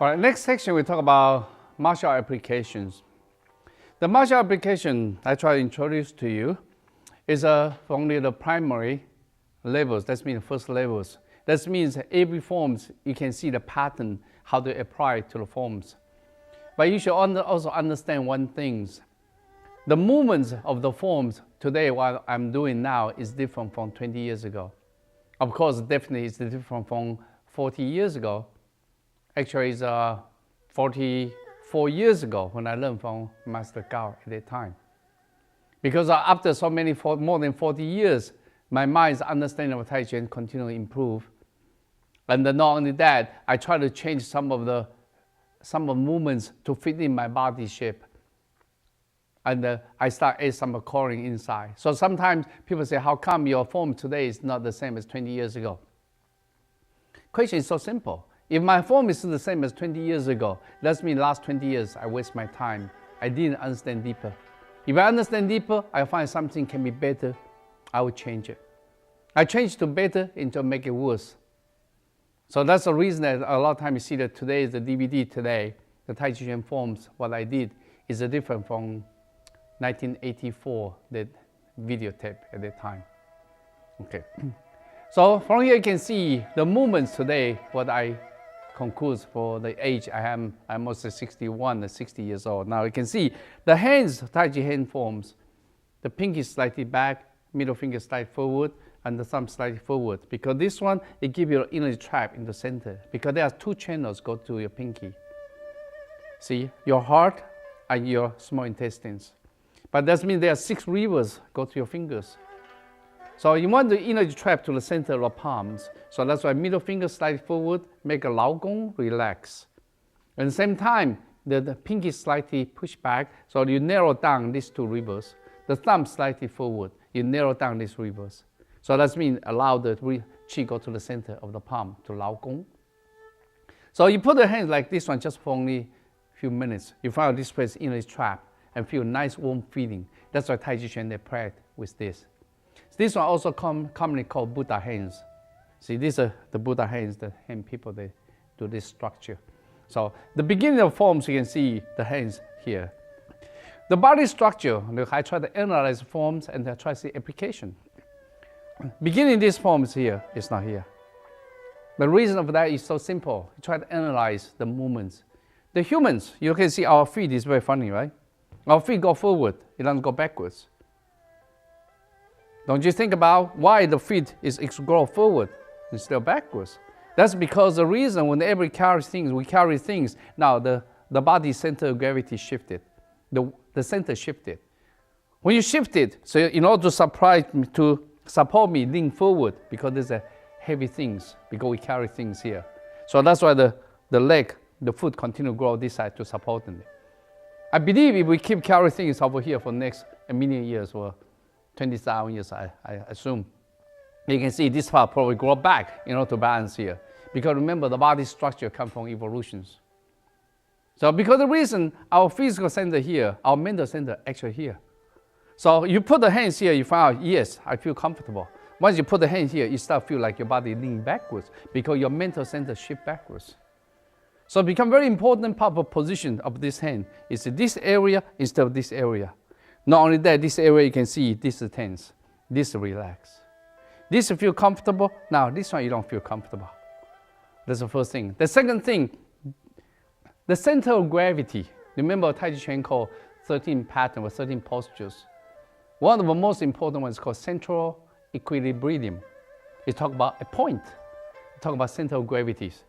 All right, next section we talk about martial applications. The martial application I try to introduce to you is only the primary levels. That means first levels. That means every forms you can see the pattern how to apply to the forms. But you should also understand one thing. The movements of the forms today, what I'm doing now, is different from 20 years ago. Of course, definitely it's different from 40 years ago. Actually, it's 44 years ago when I learned from Master Gao at that time. Because after more than 40 years, my mind's understanding of Tai Chi continues to improve. And then not only that, I try to change some of the movements to fit in my body shape. And I start add some coiling inside. So sometimes people say, how come your form today is not the same as 20 years ago? Question is so simple. If my form is the same as 20 years ago, that means last 20 years I waste my time. I didn't understand deeper. If I understand deeper, I find something can be better, I will change it. I change to better until make it worse. So that's the reason that a lot of times you see that today is the DVD today, the Tai Chi Chuan forms, what I did is different from 1984, the videotape at that time. Okay. So from here you can see the movements today, what I conclude for the age I am. I'm almost 61, 60 years old. Now you can see the hands, Tai Chi hand forms. The pinky slightly back, middle finger slightly forward, and the thumb slightly forward. Because this one, it gives you an energy trap in the center. Because there are two channels go to your pinky. See, your heart and your small intestines. But that means there are 6 rivers go to your fingers. So you want the energy trap to the center of the palms. So that's why middle finger slightly forward, make a Lao Gong, relax. At the same time, the pinky slightly push back, so you narrow down these 2 rivers. The thumb slightly forward, you narrow down these rivers. So that means allow the chi go to the center of the palm, to Lao Gong. So you put the hands like this one just for only a few minutes. You find this place energy trap and feel nice warm feeling. That's why Tai Chi Chuan they practice with this. This one also commonly called Buddha hands. See, these are the Buddha hands, the hand people, they do this structure. So the beginning of forms, you can see the hands here. The body structure, I try to analyze forms and I try to see application. Beginning these forms here is not here. The reason of that is so simple. You try to analyze the movements. The humans, you can see our feet is very funny, right? Our feet go forward, it doesn't go backwards. Don't you think about why the feet go forward instead of backwards? That's because the reason whenever we carry things, now the body center of gravity shifted. The center shifted. When you shift it, so in order to support me, lean forward, because there's a heavy things, because we carry things here. So that's why the leg, the foot continue to grow this side to support it. I believe if we keep carrying things over here for the next 1 million years or 20,000 years, I assume, you can see this part probably grow back in order to balance here. Because remember, the body structure comes from evolutions. So because the reason our physical center here, our mental center actually here. So you put the hands here, you find out, yes, I feel comfortable. Once you put the hands here, you start to feel like your body lean backwards because your mental center shift backwards. So it becomes very important part of position of this hand is this area instead of this area. Not only that, this area you can see, this is tense, this is relaxed. This you feel comfortable, now this one you don't feel comfortable. That's the first thing. The second thing, the center of gravity. Remember Tai Chi Chuan called 13 patterns or 13 postures. One of the most important ones is called central equilibrium. It talks about a point. It talks about center of gravities.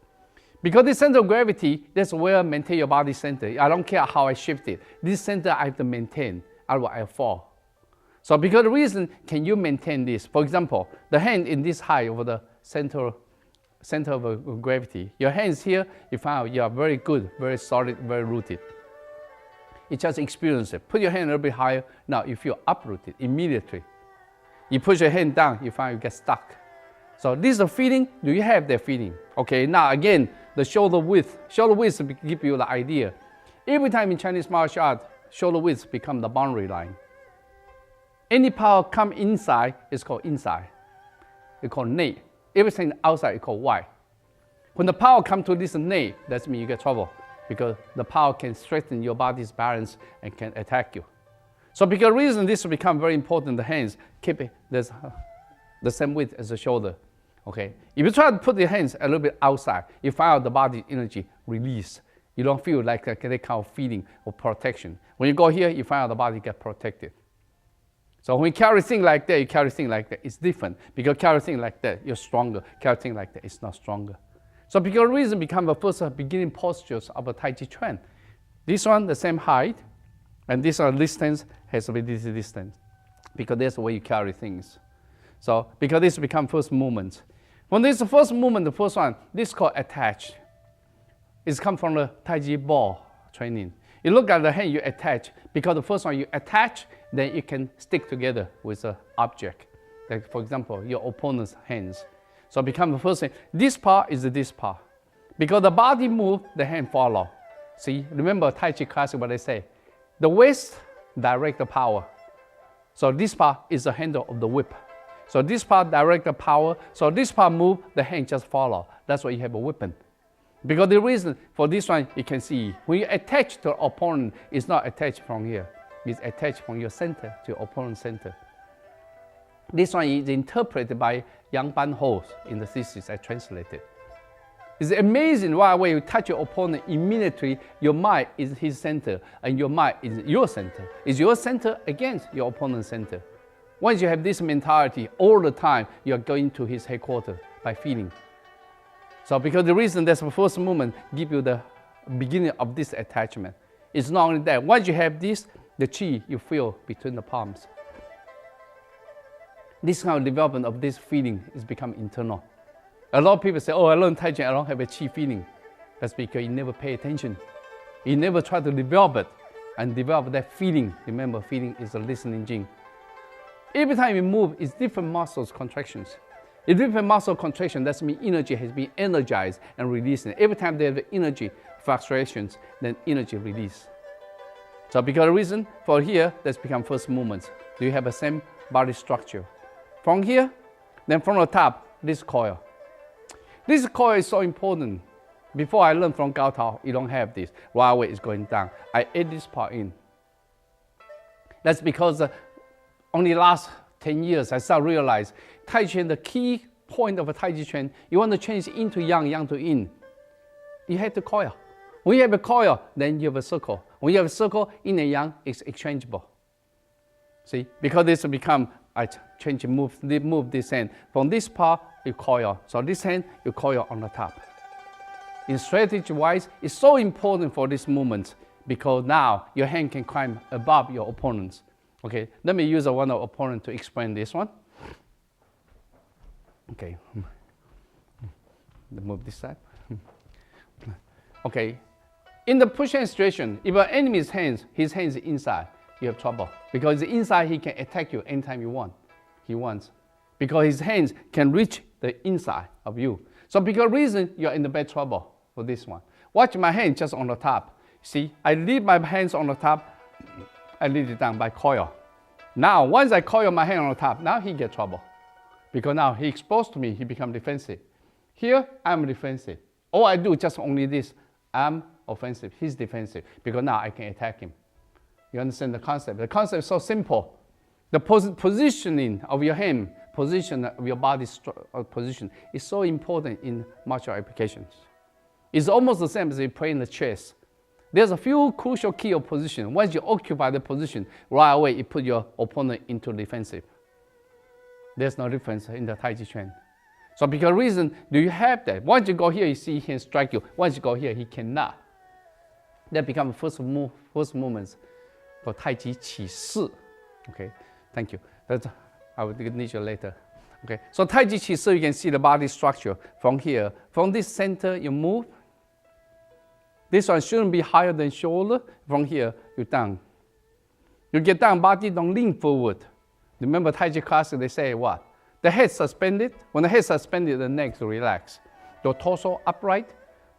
Because this center of gravity, that's where I maintain your body center. I don't care how I shift it. This center I have to maintain, otherwise I fall. So because the reason, can you maintain this? For example, the hand in this high over the center of gravity. Your hands here, you find out you are very good, very solid, very rooted. You just experience it. Put your hand a little bit higher, now you feel uprooted immediately. You push your hand down, you find you get stuck. So this is a feeling, do you have that feeling? Okay, now again, the shoulder width. Shoulder width will give you the idea. Every time in Chinese martial art, shoulder width becomes the boundary line. Any power come inside is called inside. It's called 内. Everything outside is called 外. When the power comes to this knee, that means you get trouble because the power can strengthen your body's balance and can attack you. So because reason this will become very important, the hands keep it the same width as the shoulder. Okay. If you try to put your hands a little bit outside, you find out the body energy release. You don't feel like that kind of feeling of protection. When you go here, you find out the body get protected. So when you carry things like that, you carry things like that, it's different. Because carry things like that, you're stronger. Carry things like that, it's not stronger. So because reason become the first beginning postures of a Taiji trend. This one, the same height, and this one distance has to be this distance. Because that's the way you carry things. So because this become first movement. When this is the first movement, the first one, this is called attach. It's come from the Taiji ball training. You look at the hand, you attach. Because the first one you attach, then you can stick together with an object. Like for example, your opponent's hands. So become the first thing. This part is this part. Because the body move, the hand follow. See, remember Taiji class what they say. The waist direct the power. So this part is the handle of the whip. So this part direct the power. So this part move, the hand just follow. That's why you have a weapon. Because the reason for this one, you can see, when you attach to the opponent, it's not attached from here. It's attached from your center to your opponent's center. This one is interpreted by Yang Ban Ho in the thesis I translated. It's amazing why when you touch your opponent, immediately your mind is his center and your mind is your center. It's your center against your opponent's center. Once you have this mentality, all the time you are going to his headquarters by feeling. So because the reason that's the first movement give you the beginning of this attachment. It's not only that, once you have this, the chi you feel between the palms. This kind of development of this feeling is become internal. A lot of people say, oh, I learned Taiji, I don't have a chi feeling. That's because you never pay attention. You never try to develop it and develop that feeling. Remember, feeling is a listening gene. Every time you move, it's different muscles contractions. If different muscle contraction, that means energy has been energized and released. Every time they have the energy fluctuations, then energy release. So because the reason for here, that's become first movements. Do you have the same body structure? From here, then from the top, this coil. This coil is so important. Before I learned from Gao Tao, you don't have this. Right away it's going down. I add this part in. That's because only last 10 years, I started to realize Tai Chi, the key point of a Taiji Chuan, you want to change yin to yang, yang to yin. You have the coil. When you have a coil, then you have a circle. When you have a circle, yin and yang is exchangeable. See, because this will become, I change, move this hand. From this part, you coil. So this hand, you coil on the top. In strategy-wise, it's so important for this movement because now your hand can climb above your opponents. Okay, let me use one of the opponent to explain this one. Okay, move this side. Okay, in the push hand situation, if an enemy's hands, his hands is inside, you have trouble. Because inside he can attack you anytime you want. He wants. Because his hands can reach the inside of you. So because reason, you're in the bad trouble for this one. Watch my hand just on the top. See, I leave my hands on the top, I lead it down by coil. Now, once I coil my hand on the top, now he get trouble. Because now he exposed to me, he become defensive. Here, I'm defensive. All I do just only this, I'm offensive, he's defensive. Because now I can attack him. You understand the concept? The concept is so simple. The positioning of your hand, position of your body position is so important in martial applications. It's almost the same as you play in the chess. There's a few crucial key of position. Once you occupy the position, right away you put your opponent into defensive. There's no difference in the Taiji Chuan. So because reason, do you have that? Once you go here, you see he can strike you. Once you go here, he cannot. That becomes first movements for Taiji Qi Si. Okay, thank you. I will need you later. Okay, so Taiji Qi Si, you can see the body structure from here. From this center, you move. This one shouldn't be higher than shoulder. From here, you down. You get down, body don't lean forward. Remember Taiji class, they say what? The head suspended. When the head suspended, the neck relax. Your torso upright,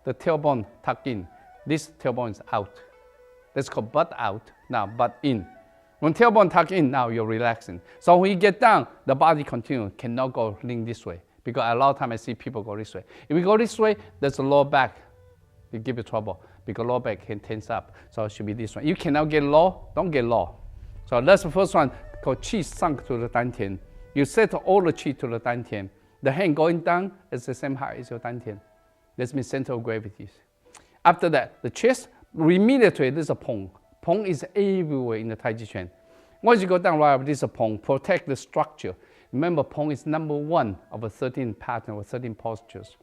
the tailbone tucked in. This tailbone is out. That's called butt out. Now butt in. When tailbone tucked in, now you're relaxing. So when you get down, the body cannot go lean this way because a lot of time I see people go this way. If we go this way, there's a lower back. It give you trouble because lower back can tense up. So it should be this one. You cannot get low, don't get low. So that's the first one called qi sunk to the dantian. You set all the qi to the dantian. The hand going down is the same height as your dantian. That's means center of gravity. After that, the chest, immediately this is a Pong. Pong is everywhere in the Taiji Chuan. Once you go down right, this is a Pong. Protect the structure. Remember, Pong is number 1 of a 13 pattern or 13 postures.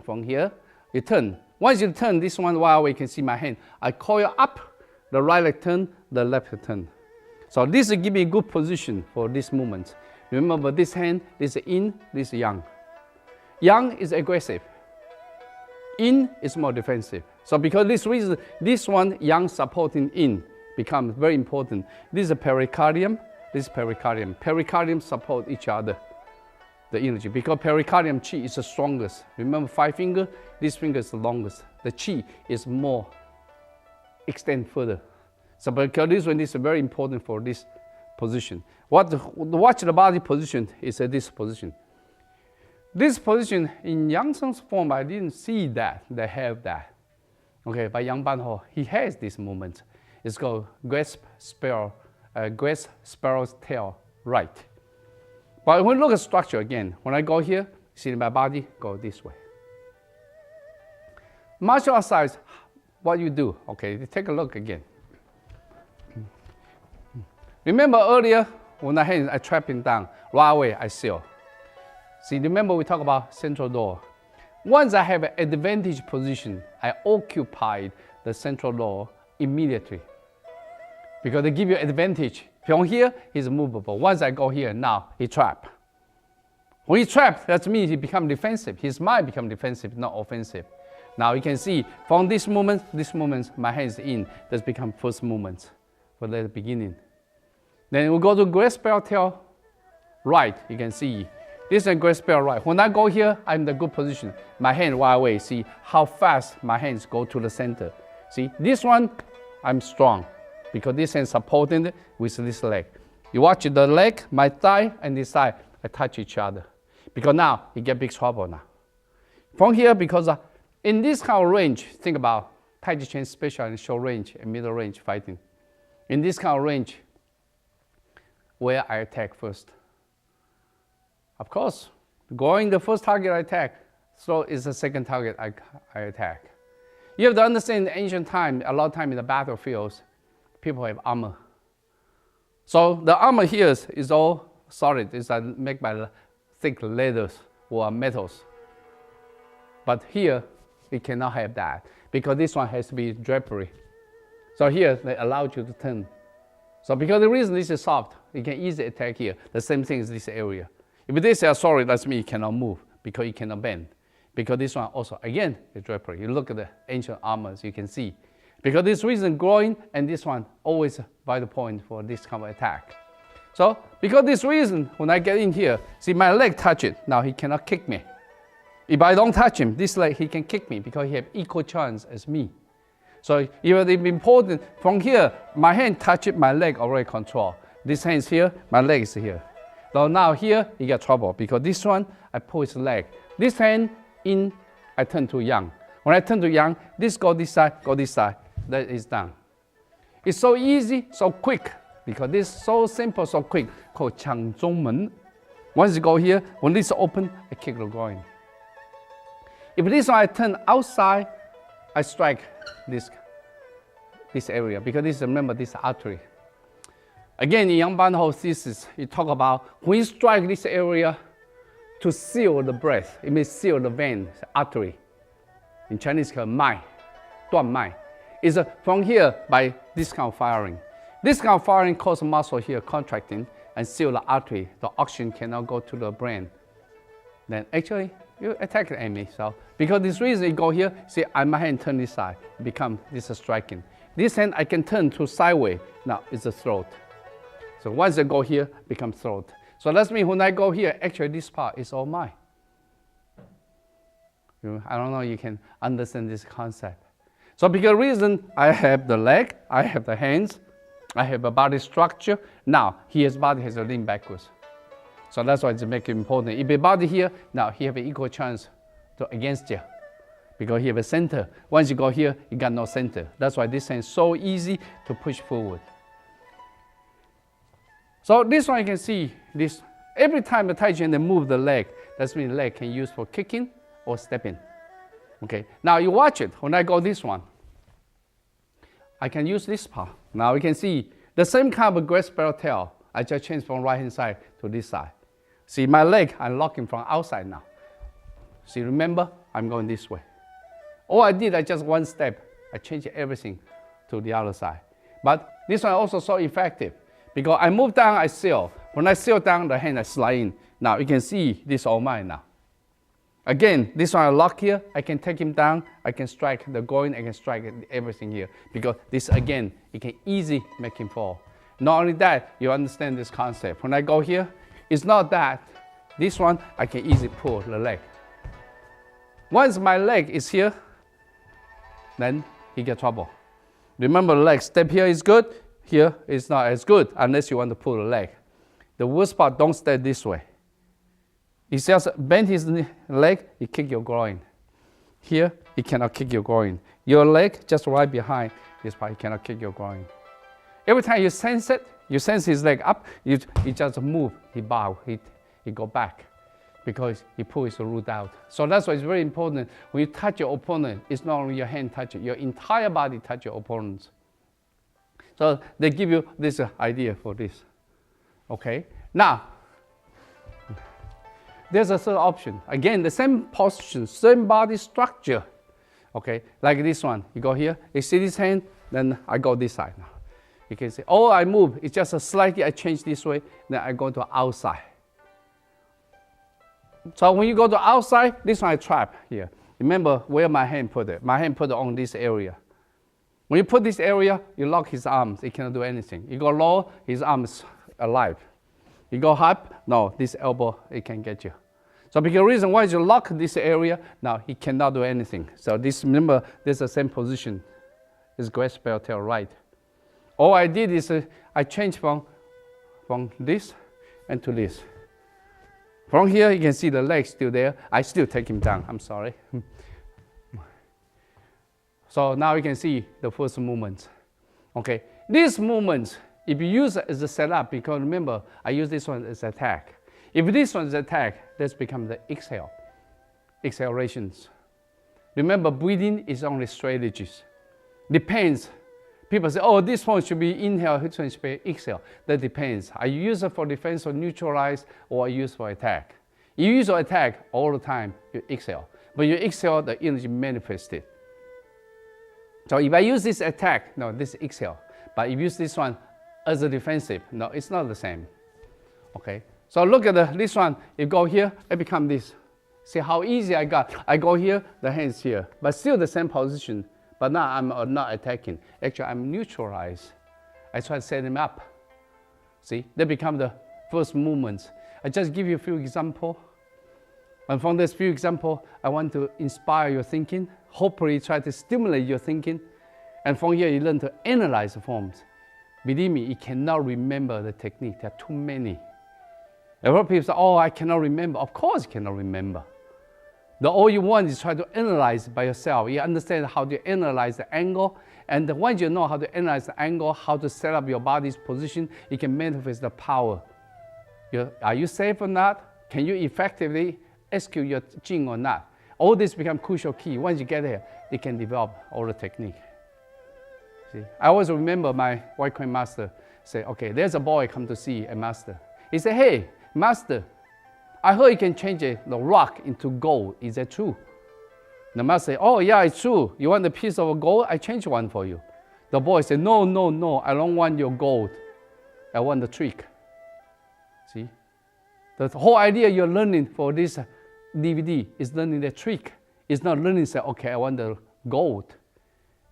From here, you turn. Once you turn this one, while you can see my hand, I coil up, the right leg turn, the left leg turn. So this will give me a good position for this movement. Remember, this hand is yin, this is yang. Yang is aggressive. Yin is more defensive. So because this reason, this one, yang supporting yin, becomes very important. This is a pericardium, this is pericardium. Pericardium support each other, the energy. Because pericardium qi is the strongest. Remember 5 fingers, this finger is the longest. The qi is more, extend further. So because this one is very important for this position. Watch the body position is at this position. This position in Yang Seng's form, I didn't see that they have that. Okay, but Yang Banho, he has this movement. It's called grasp sparrow's tail right. But when we look at structure again, when I go here, see my body go this way. Martial arts, what you do? Okay, take a look again. Remember earlier when I trap him down, right away I seal. See, remember we talked about central door. Once I have an advantage position, I occupied the central door immediately. Because they give you advantage. From here, he's movable. Once I go here, now he trapped. When he trapped, that means he become defensive. His mind become defensive, not offensive. Now you can see from this moment, my hand is in. That's become first movement for the beginning. Then we go to grasp tail right. You can see this is grasp right. When I go here, I'm in the good position. My hand right away. See how fast my hands go to the center. See this one, I'm strong because this hand supporting with this leg. You watch the leg, my thigh and this side, I touch each other. Because now you get big trouble now. From here, because in this kind of range, think about Taiji Chuan special in short range and middle range fighting. In this kind of range, where I attack first. Of course, going the first target I attack, so is the second target I attack. You have to understand in ancient time, a lot of time in the battlefields, people have armor. So the armor here is all solid. It's made by thick leathers or metals. But here, it cannot have that because this one has to be drapery. So here, they allow you to turn. So because the reason this is soft, you can easily attack here. The same thing is this area. If this is solid, that's mean it cannot move because it cannot bend. Because this one also, again, is drapery. You look at the ancient armors, you can see. Because this reason growing and this one always vital point for this kind of attack. So because this reason, when I get in here, see my leg touch it. Now he cannot kick me. If I don't touch him, this leg he can kick me because he have equal chance as me. So even if important, from here, my hand touch it, my leg already control. This hand is here, my leg is here. So now here, he got trouble because this one, I pull his leg. This hand in, I turn to yang. When I turn to yang, this go this side, that is done. It's so easy, so quick, because this is so simple, so quick, called Chang Zhong Men. Once you go here, when this is open, I kick the groin. If this one I turn outside, I strike this area, because this, remember, this artery. Again, in Yang Ban Ho thesis, you talk about when you strike this area to seal the breath, it means seal the vein, the artery. In Chinese, called mai, duan mai. It's from here by this kind of firing. This kind of firing causes muscle here contracting and seal the artery. The oxygen cannot go to the brain. Then actually, you attack the enemy. So because this reason, you go here, see, my hand turn this side, become this is striking. This hand I can turn to sideways. Now it's the throat. So once I go here, becomes throat. So that's mean when I go here, actually this part is all mine. I don't know you can understand this concept. So because reason, I have the leg, I have the hands, I have a body structure. Now his body has a lean backwards. So that's why it's make it important. If the body here, now he have an equal chance to against you. Because he have a center. Once you go here, you got no center. That's why this is so easy to push forward. So this one you can see, this every time the Taiji and they move the leg, that's means the leg can use for kicking or stepping. Okay, now you watch it. When I go this one, I can use this part. Now you can see the same kind of grass sparrow tail. I just change from right hand side to this side. See my leg, I'm locking from outside now. See, remember, I'm going this way. All I did, I just one step. I changed everything to the other side. But this one also so effective because I move down, I seal. When I seal down, the hand I slide in. Now you can see this all mine now. Again, this one I lock here, I can take him down, I can strike the groin, I can strike everything here. Because this again, it can easily make him fall. Not only that, you understand this concept. When I go here, it's not that. This one, I can easily pull the leg. Once my leg is here, then he get trouble. Remember the leg, step here is good, here is not as good unless you want to pull the leg. The worst part, don't step this way. He just bend his leg, he kick your groin. Here, he cannot kick your groin. Your leg just right behind this part, he cannot kick your groin. Every time you sense it, you sense his leg up, he just move, he bow, he go back because he pull his root out. So that's why it's very important. When you touch your opponent, it's not only your hand touch it, your entire body touch your opponent. So they give you this idea for this. Okay, now, there's a third option. Again, the same position, same body structure. Okay, like this one. You go here, you see this hand, then I go this side now. You can see, oh, I move. It's just a slightly, I change this way, then I go to outside. So when you go to outside, this one I trap here. Remember where my hand put it. My hand put it on this area. When you put this area, you lock his arms. He cannot do anything. You go low, his arm is alive. You go up, no, this elbow, it can get you. So because the reason why you lock this area, now he cannot do anything. So this, remember, this is the same position. This grass sparrow tail right. All I did is I changed from this and to this. From here, you can see the leg still there. I still take him down, I'm sorry. So now you can see the first movement. Okay, these movements, if you use it as a setup, because remember, I use this one as attack. If this one is attack, this becomes the exhale, exhalations. Remember, breathing is only strategies. Depends. People say, oh, this one should be inhale, this one should be exhale. That depends. Are you use it for defense or neutralize, or are you use for attack? You use for attack all the time, you exhale. But you exhale, the energy manifested. So if I use this attack, no, this is exhale. But if you use this one as a defensive, no, it's not the same. Okay? So look at this one. You go here, it becomes this. See how easy I got. I go here, the hand's here. But still the same position. But now I'm not attacking. Actually, I'm neutralized. I try to set him up. See, they become the first movements. I just give you a few examples. And from this few examples, I want to inspire your thinking. Hopefully, try to stimulate your thinking. And from here, you learn to analyze the forms. Believe me, you cannot remember the technique. There are too many. A lot of people say, oh, I cannot remember. Of course you cannot remember. All you want is try to analyze by yourself. You understand how to analyze the angle. And once you know how to analyze the angle, how to set up your body's position, you can manifest the power. Are you safe or not? Can you effectively execute your jing or not? All this become crucial key. Once you get there, you can develop all the technique. See? I always remember my white coin master say, okay, there's a boy come to see a master. He said, hey, master, I heard you can change the rock into gold. Is that true? The master said, oh yeah, it's true. You want a piece of gold? I change one for you. The boy said, no, no, no, I don't want your gold. I want the trick. See? The whole idea you're learning for this DVD is learning the trick. It's not learning, say, okay, I want the gold.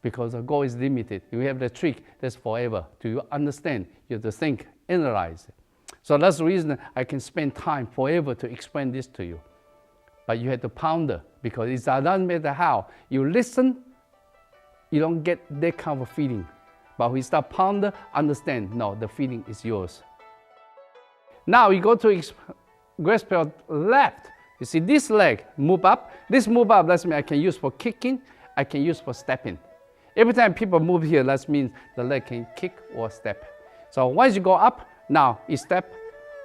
Because the gold is limited. You have the trick, that's forever. Do you understand? You have to think, analyze it. So that's the reason I can spend time forever to explain this to you. But you have to ponder, because it doesn't matter how. You listen, you don't get that kind of feeling. But when you start ponder, understand, no, the feeling is yours. Now you go to grass sparrow left, you see this leg move up. This move up, that means I can use for kicking, I can use for stepping. Every time people move here, that means the leg can kick or step. So once you go up, now you step.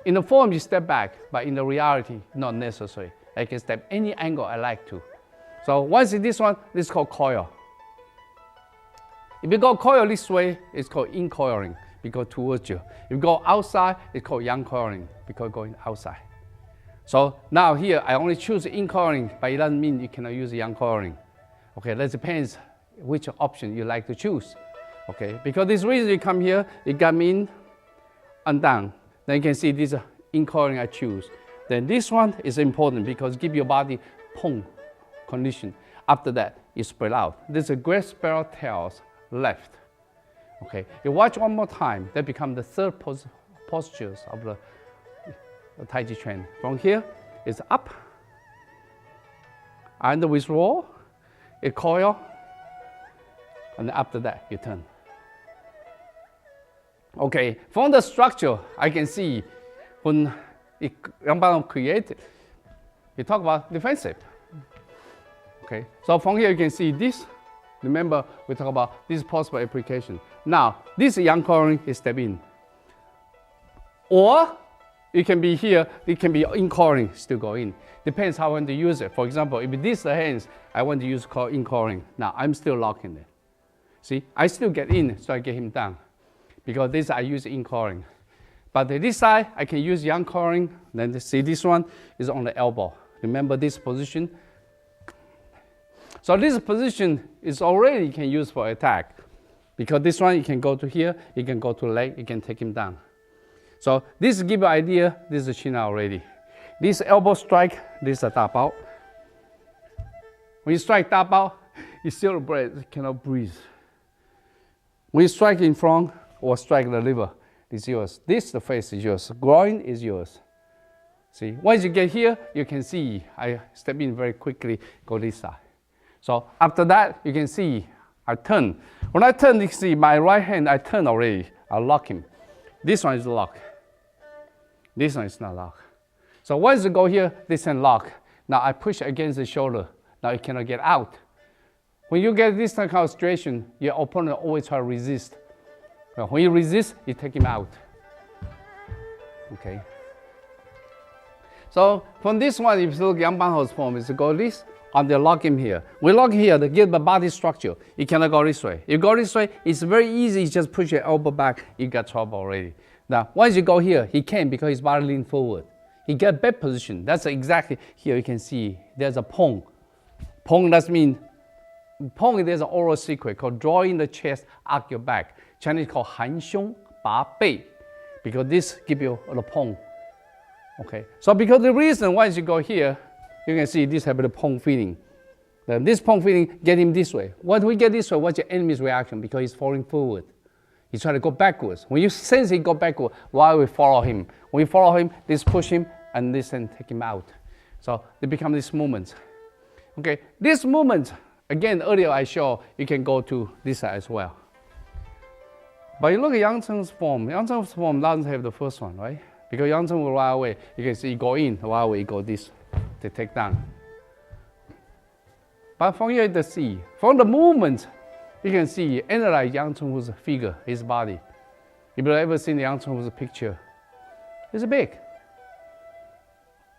In the form, you step back, but in the reality, not necessary. I can step any angle I like to. So once in this one, this is called coil. If you go coil this way, it's called in coiling, because towards you. If you go outside, it's called yang coiling, because going outside. So now here, I only choose in coiling, but it doesn't mean you cannot use yang coiling. Okay, that depends which option you like to choose. Okay, because this reason you come here, you come in and down. Then you can see this in coiling I choose. Then this one is important because give your body Pong condition. After that, you spread out. This is a grass sparrow tails left. Okay, you watch one more time, that becomes the third postures of the Taiji training. From here, it's up, and the withdrawal, it coil, and after that, you turn. Okay, from the structure, I can see when Yang Ban created, we talk about defensive. Okay, so from here you can see this. Remember, we talk about this possible application. Now, this yang coiling is step in. Or it can be here, it can be in coiling, still go in. Depends how I want to use it. For example, if this is the hands, I want to use in coiling. Now, I'm still locking it. See, I still get in, so I get him down. Because this I use in coiling. But this side, I can use yang coiling. Then see this one is on the elbow. Remember this position? So this position is already you can use for attack. Because this one you can go to here, you can go to leg, you can take him down. So this give you idea, this is chin out already. This elbow strike, this is a da bao. When you strike da bao, you still breathe, cannot breathe. When you strike in front or strike the liver, it's yours. This, the face is yours. Groin is yours. See, once you get here, you can see I step in very quickly, go this side. So after that, you can see I turn. When I turn, you see my right hand, I turn already. I lock him. This one is locked. This one is not locked. So once you go here, this hand lock. Now I push against the shoulder. Now you cannot get out. When you get this kind of situation, your opponent always try to resist. Well, when you resist, you take him out. Okay. So from this one, if you look at Yang Banho's form, is to go this, and they lock him here. We lock here to get the body structure. You cannot go this way. You go this way, it's very easy. You just push your elbow back, you got trouble already. Now, once you go here, he can because his body lean forward. He get back position. That's exactly here you can see. There's a Pong. Pong, that means, Pong, there's an oral secret called drawing the chest, arc your back. Chinese called Han Xiong Ba Bei, because this give you the Pong. Okay, so because the reason once you go here, you can see this have the Pong feeling. Then this Pong feeling get him this way. When we get this way, what's your enemy's reaction? Because he's falling forward. He's trying to go backwards. When you sense he go backward, why we follow him? When you follow him, this push him and this and take him out. So they become these movements. Okay, this movement, again, earlier I showed you can go to this side as well. But you look at Yang Cheng's form. Yang Cheng's form doesn't have the first one, right? Because Yang Cheng will right away. You can see go in, right away go this to take down. But from here to see, from the movement, you can see analyze Yang Cheng's figure, his body. If you've ever seen Yang Cheng's picture, it's big.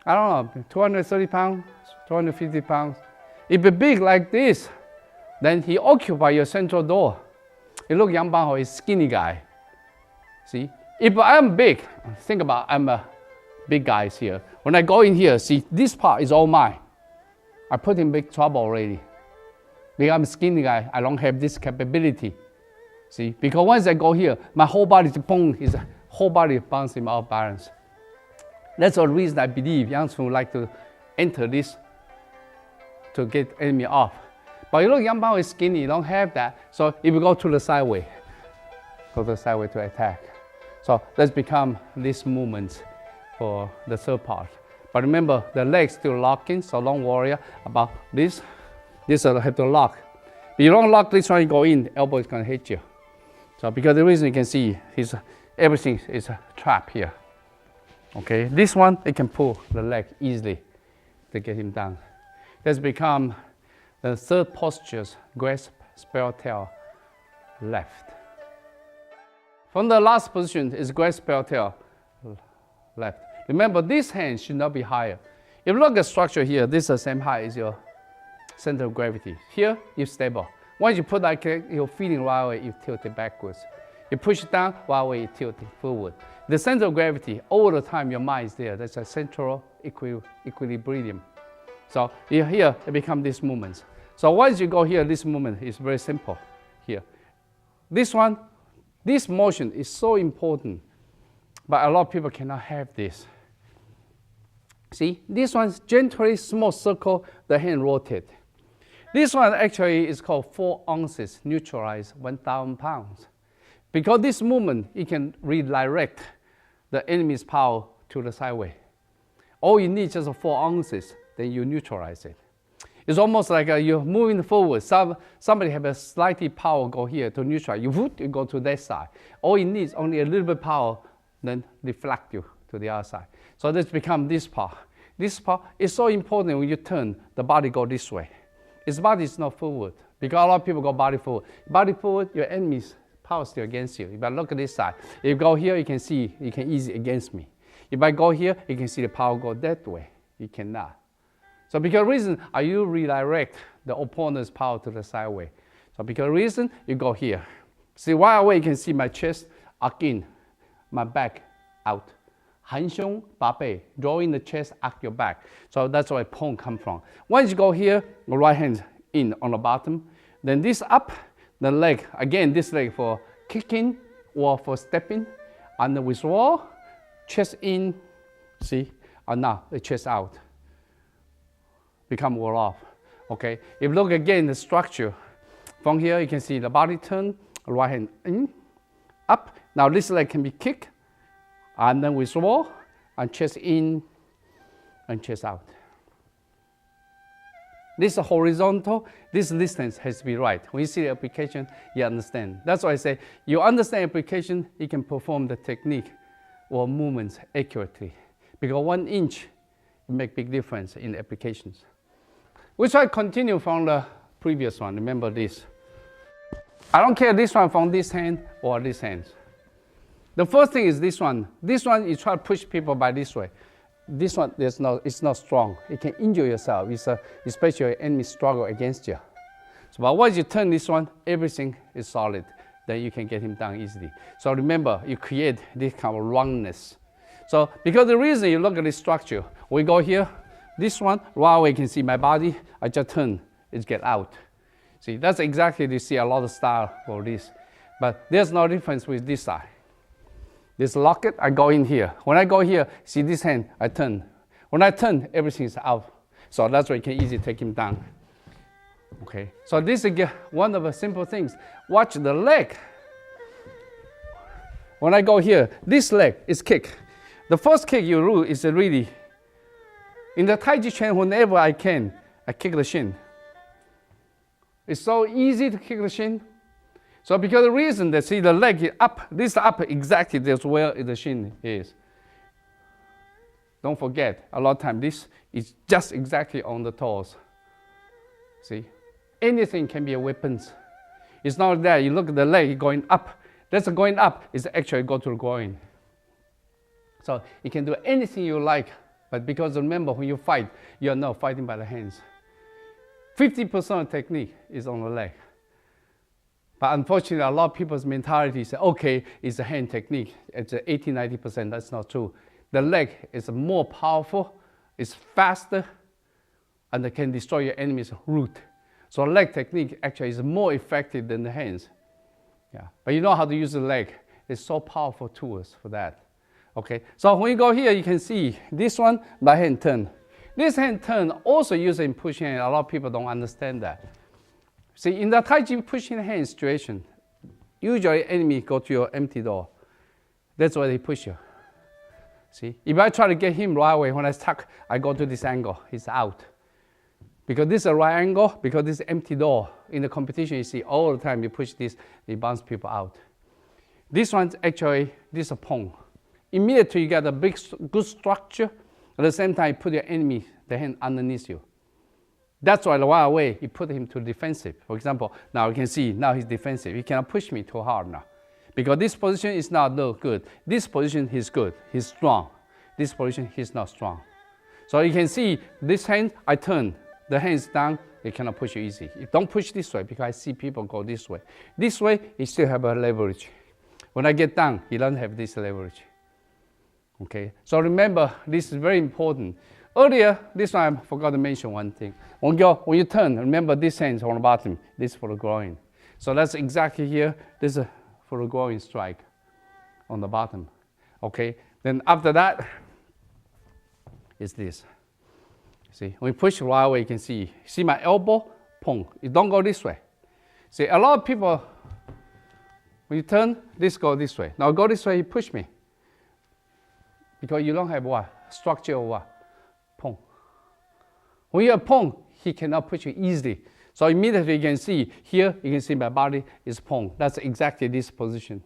I don't know, 230 pounds, 250 pounds. If it's big like this, then he occupies your central door. You look, Yang Banho is skinny guy. See, if I'm big, think about I'm a big guy here. When I go in here, see, this part is all mine. I put in big trouble already. Because I'm a skinny guy, I don't have this capability. See, because once I go here, my whole body, his whole body bouncing out of balance. That's the reason I believe Yang Cheng would like to enter this to get enemy off. But you look, Yang Bao is skinny, you don't have that. So if you go to the sideway, go to the sideway to attack. So let's become this movement for the third part. But remember, the legs still locking, so don't worry about this. This will have to lock. If you don't lock this one, you go in, the elbow is going to hit you. So because the reason you can see, everything is a trap here. Okay, this one, it can pull the leg easily to get him down. That's become the third posture, grasp, sparrow tail, left. From the last position is grasp, sparrow tail, left. Remember, this hand should not be higher. If you look at structure here, this is the same height as your center of gravity. Here, you're stable. Once you put that kick, you're feeling right away, you tilt it backwards. You push it down, right away, you tilt it forward. The center of gravity, all the time your mind is there. That's a central equilibrium. So here, it becomes these movements. So once you go here, this movement is very simple here. This one, this motion is so important, but a lot of people cannot have this. See, this one's gently small circle, the hand rotate. This one actually is called 4 ounces, neutralize 1,000 pounds. Because this movement, it can redirect the enemy's power to the sideway. All you need is just 4 ounces, then you neutralize it. It's almost like you're moving forward. Somebody have a slightly power go here to neutralize. You go to that side. All you need is only a little bit power, then deflect you to the other side. So this becomes this part. This part is so important when you turn, the body go this way. Its body is not forward. Because a lot of people go body forward. Body forward, your enemy's power is still against you. If I look at this side, if you go here, you can see you can easily against me. If I go here, you can see the power go that way. You cannot. So because of reason, you redirect the opponent's power to the sideway. So because of reason, you go here. See, right away you can see my chest arc in, my back out. 含胸拔背, drawing the chest, arc your back. So that's where Pong come from. Once you go here, the right hand in on the bottom, then this up, the leg, again this leg for kicking or for stepping, and the withdrawal, chest in, see, and now the chest out. Become wall off. Okay, if you look again the structure, from here you can see the body turn, right hand in, up. Now this leg can be kicked, and then withdraw, and chest in, and chest out. This is horizontal, this distance has to be right. When you see the application, you understand. That's why I say, you understand application, you can perform the technique or movements accurately. Because 1 inch make big difference in applications. We try to continue from the previous one, remember this. I don't care this one from this hand or this hand. The first thing is this one. This one, you try to push people by this way. This one, it's not strong. You can injure yourself, especially your enemy struggle against you. So, but once you turn this one, everything is solid. Then you can get him down easily. So remember, you create this kind of roundness. So because the reason you look at this structure, we go here, this one, right away you can see my body, I just turn, it get out. See, that's exactly, you see a lot of style for this. But there's no difference with this side. This locket, I go in here. When I go here, see this hand, I turn. When I turn, everything is out. So that's why you can easily take him down. Okay, so this is one of the simple things. Watch the leg. When I go here, this leg is kick. The first kick you do is really, in the Taiji chain, whenever I can, I kick the shin. It's so easy to kick the shin. So because the reason that see the leg is up, this up exactly, that's where the shin is. Don't forget, a lot of time this is just exactly on the toes. See, anything can be a weapon. It's not that you look at the leg going up. That's going up is actually go to the groin. So you can do anything you like, but because remember when you fight, you're not fighting by the hands. 50% of technique is on the leg. But unfortunately, a lot of people's mentality say, okay, it's a hand technique. It's 80-90%. That's not true. The leg is more powerful, it's faster, and it can destroy your enemy's root. So leg technique actually is more effective than the hands. Yeah. But you know how to use the leg. It's so powerful tools for that. Okay. So when you go here, you can see this one, by hand turn. This hand turn also used in pushing hand. A lot of people don't understand that. See, in the Taiji pushing hand situation, usually enemy go to your empty door. That's why they push you. See, if I try to get him right away, when I stuck, I go to this angle, he's out. Because this is a right angle, because this is empty door. In the competition, you see all the time you push this, it bounce people out. This one's actually, this is a Pong. Immediately you get a big, good structure. At the same time, you put your enemy, the hand underneath you. That's why right away, you put him to defensive. For example, now you can see, now he's defensive. He cannot push me too hard now. Because this position is not good. This position, he's good. He's strong. This position, he's not strong. So you can see, this hand, I turn. The hand is down, it cannot push you easy. You don't push this way, because I see people go this way. This way, you still have a leverage. When I get down, you don't have this leverage. Okay, so remember, this is very important. Earlier, this one I forgot to mention one thing. When you turn, remember this hand is on the bottom. This is for the groin. So that's exactly here. This is for the groin strike on the bottom. Okay, then after that is this. See, when you push right away, you can see my elbow, Pong. You don't go this way. See, a lot of people, when you turn, this go this way. Now go this way, you push me. Because you don't have what? Structure or what? Pong. When you have Pong, he cannot push you easily. So immediately you can see, here you can see my body is Pong. That's exactly this position.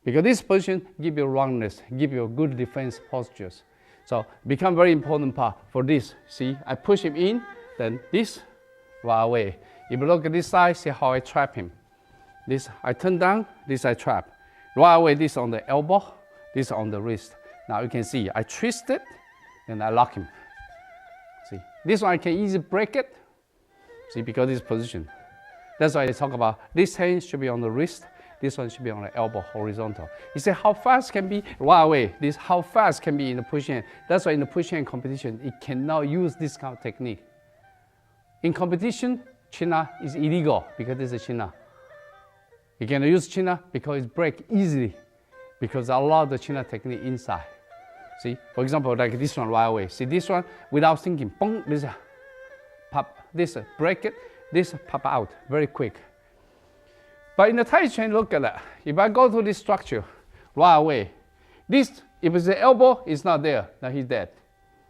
Because this position gives you roundness, gives you good defense postures. So become very important part for this. See, I push him in, then this, right away. If you look at this side, see how I trap him. This, I turn down, this I trap. Right away, this on the elbow, this on the wrist. Now you can see, I twist it, and I lock him. See, this one I can easily break it. See, because this position. That's why they talk about this hand should be on the wrist, this one should be on the elbow, horizontal. You say how fast can be? Right away, this how fast can be in the push hand. That's why in the push hand competition, it cannot use this kind of technique. In competition, China is illegal because this is China. You cannot use China because it breaks easily because a lot of the China technique inside. See, for example, like this one right away. See this one without thinking, boom, this pop, this break it, this pop out very quick. But in the Taiji chain, look at that. If I go to this structure right away, this, if the elbow is not there, then he's dead.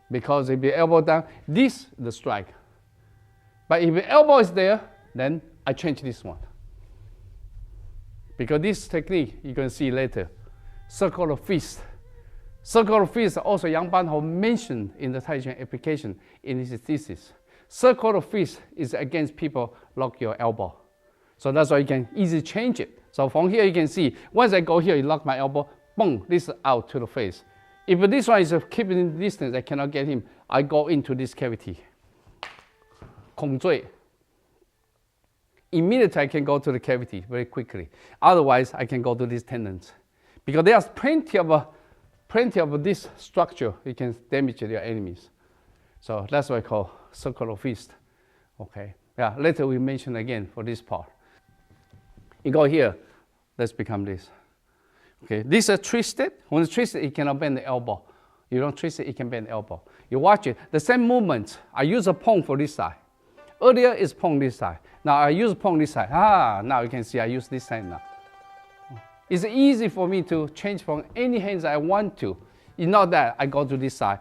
Because if the elbow down, this is the strike. But if the elbow is there, then I change this one. Because this technique, you can see later, circle of fist. Circle of fist also Yang Banhou mentioned in the Taiji application in his thesis. Circle of fist is against people lock your elbow. So that's why you can easily change it. So from here you can see, once I go here, you lock my elbow, boom, this is out to the face. If this one is keeping in distance, I cannot get him, I go into this cavity. 孔坠. Immediately I can go to the cavity very quickly. Otherwise, I can go to these tendons. Because there's plenty of this structure, you can damage your enemies. So that's what I call circle of fist. Okay. Yeah, later we mention again for this part. You go here, let's become this. Okay, this is twisted. When it's twisted, it cannot bend the elbow. You don't twist it, it can bend the elbow. You watch it, the same movement. I use a Pong for this side. Earlier is Pong this side. Now I use Pong this side. Now you can see I use this side now. It's easy for me to change from any hands I want to. It's not that I go to this side.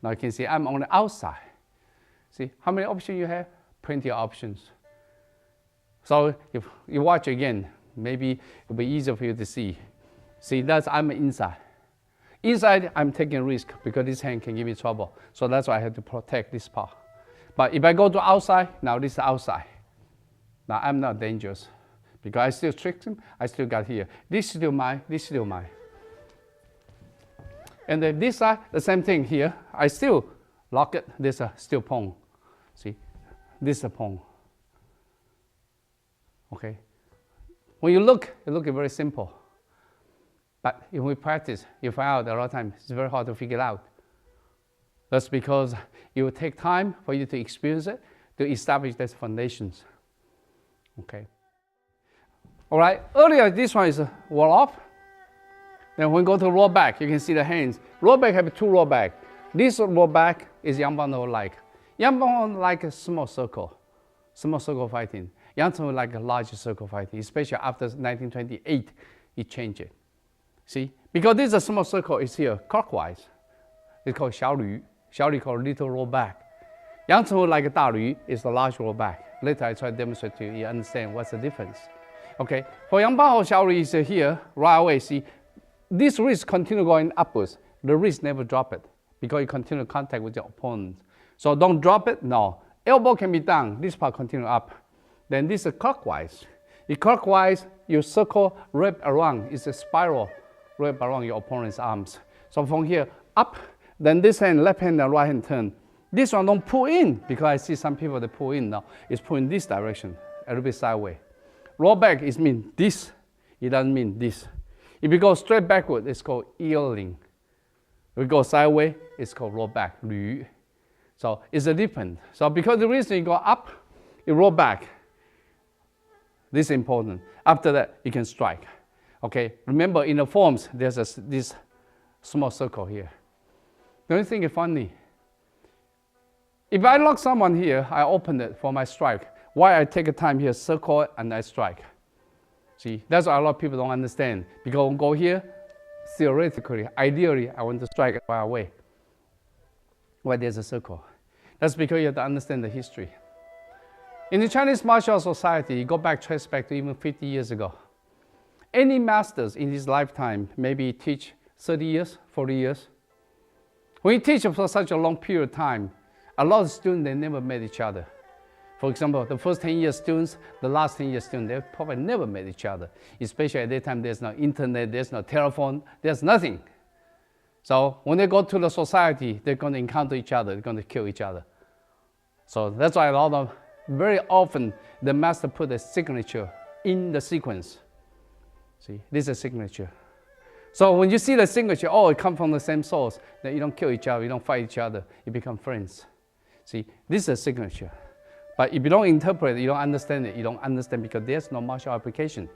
Now you can see I'm on the outside. See how many options you have? Plenty of options. So if you watch again, maybe it'll be easier for you to see. See, that's I'm inside. Inside, I'm taking risk because this hand can give me trouble. So that's why I have to protect this part. But if I go to outside, now this is outside. Now I'm not dangerous because I still tricked him. I still got here. This is still mine. This is still mine. And then this side, the same thing here. I still lock it. This is still Pong. See, this is a Pong. Okay. When you look, it looks very simple. But if we practice, you find out a lot of times it's very hard to figure out. That's because it will take time for you to experience it, to establish those foundations. Okay. All right. Earlier, this one is wall off. Then when we go to roll back, you can see the hands. Roll back have two roll back. This roll back is Yang Banhou like. Yang Banhou like a small circle fighting. Yang Banhou like a large circle fighting, especially after 1928, he changed it. See, because this is a small circle, it's here clockwise. It's called 小驴. 小驴 called little roll back. Yang Banhou like a 大驴 is the large roll back. Later I try to demonstrate to you, you understand what's the difference. Okay, for Yang Banhou 小驴 is here, right away, see, this wrist continue going upwards. The wrist never drop it because you continue contact with your opponent. So don't drop it, no. Elbow can be down, this part continue up. Then this is clockwise. If clockwise, you circle, wrap around, it's a spiral, wrap around your opponent's arms. So from here, up, then this hand, left hand and right hand turn. This one don't pull in, because I see some people that pull in now. It's pull in this direction, a little bit sideways. Roll back is mean this, it doesn't mean this. If you go straight backward, it's called coiling. If you go sideways, it's called roll back, 捋. So it's a different. So because the reason you go up, you roll back. This is important. After that, you can strike. Okay, remember in the forms, there's this small circle here. Don't you think it's funny? If I lock someone here, I open it for my strike. Why I take a time here, circle it, and I strike? See, that's what a lot of people don't understand. Because I go here, theoretically, ideally, I want to strike it right away. Why there's a circle? That's because you have to understand the history. In the Chinese martial arts society, you go back, trace back to even 50 years ago. Any masters in his lifetime maybe teach 30 years, 40 years. When you teach for such a long period of time, a lot of students, they never met each other. For example, the first 10 year students, the last 10 year students, they probably never met each other. Especially at that time, there's no internet, there's no telephone, there's nothing. So when they go to the society, they're going to encounter each other, they're going to kill each other. So that's why very often, the master put a signature in the sequence. See, this is a signature. So when you see the signature, oh, it comes from the same source, then you don't kill each other, you don't fight each other, you become friends. See, this is a signature. But if you don't interpret it, you don't understand it, you don't understand because there's no martial application.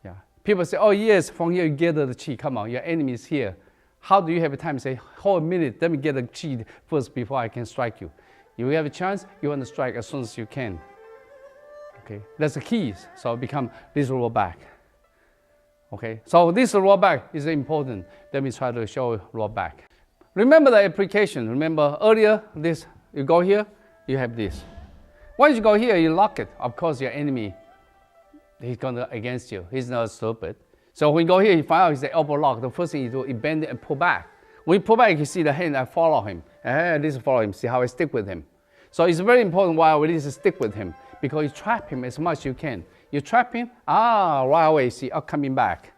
Yeah. People say, oh yes, from here you gather the chi, come on, your enemy is here. How do you have time to say, hold a minute, let me get the chi first before I can strike you? If you have a chance, you want to strike as soon as you can. Okay, that's the keys. So become this roll back. Okay, so this roll back is important. Let me try to show roll back. Remember the application. Remember earlier, this, you go here, you have this. Once you go here, you lock it. Of course, your enemy, he's going to against you. He's not stupid. So when you go here, you find out he's the elbow lock. The first thing you do, you bend it and pull back. When you pull back, you see the hand, I follow him. This follow him, see how I stick with him. So it's very important why I really stick with him, because you trap him as much as you can. You trap him, right away, see, coming back.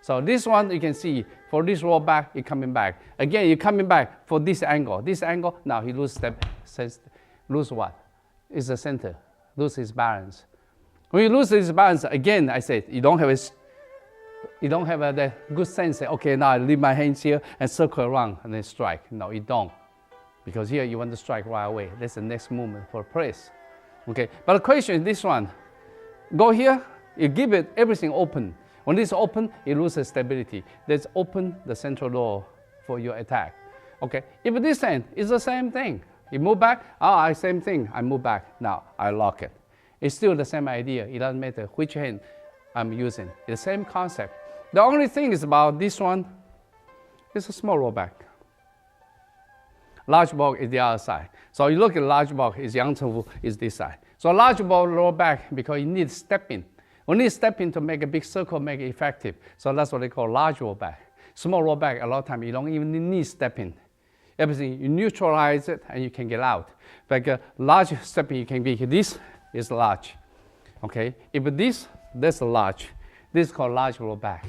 So this one, you can see, for this roll back, you're coming back. Again, you're coming back for this angle. This angle, now he lose what? It's the center, lose his balance. When you lose his balance, again, I said, you don't have that good sense, say, okay, now I leave my hands here and circle around and then strike. No, you don't. Because here you want to strike right away. That's the next movement for press. Okay, but the question is this one. Go here, you give it everything open. When it's open, it loses stability. Let's open the central door for your attack. Okay, if this hand is the same thing. You move back, same thing, I move back. Now I lock it. It's still the same idea. It doesn't matter which hand I'm using. It's the same concept. The only thing is about this one, it's a small roll back. Large ball is the other side. So you look at large ball, is Yang Chengfu is this side. So large ball roll back because you need step in. We need step in to make a big circle, make it effective. So that's what they call large roll back. Small roll back, a lot of times you don't even need step in. Everything, you neutralize it and you can get out. Like a large step in, you can be, this is large. Okay, if this, that's large. This is called large roll back.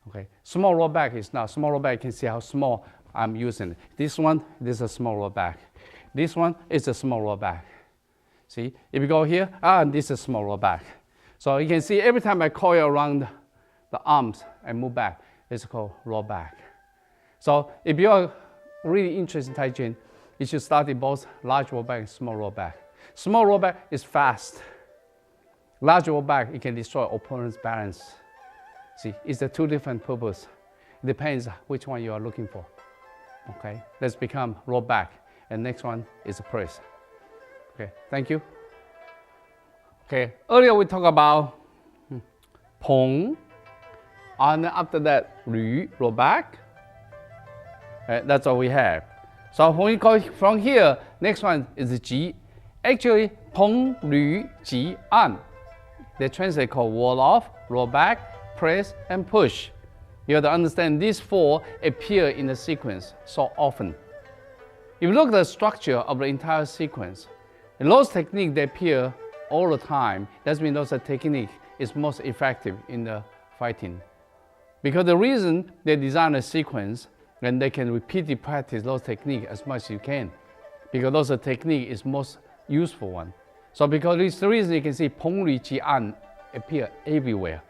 Okay, small roll back is not. Small roll back, you can see how small I'm using it. This one, this is a small roll back. This one is a small roll back. See, if you go here, this is a small roll back. So you can see every time I coil around the arms and move back, it's called roll back. So if you're really interested in Taiji, you should study both large roll back and small roll back. Small roll back is fast. Large roll back, it can destroy opponent's balance. See, it's the two different purposes. It depends which one you are looking for. Okay, let's become roll back. And next one is a press. Okay, thank you. Okay, earlier we talked about Pong. And after that, Lü, roll back. That's all we have. So when we go from here, next one is Ji. Actually, Pong, Lü, Ji, An. They translate called wall off, roll back, press, and push. You have to understand these four appear in the sequence so often. If you look at the structure of the entire sequence, those techniques, they appear all the time. That means those technique is most effective in the fighting. Because the reason they design a sequence, and they can repeatedly practice those techniques as much as you can. Because those technique is most useful one. So because this the reason you can see Pong, Li, Ji, An appear everywhere,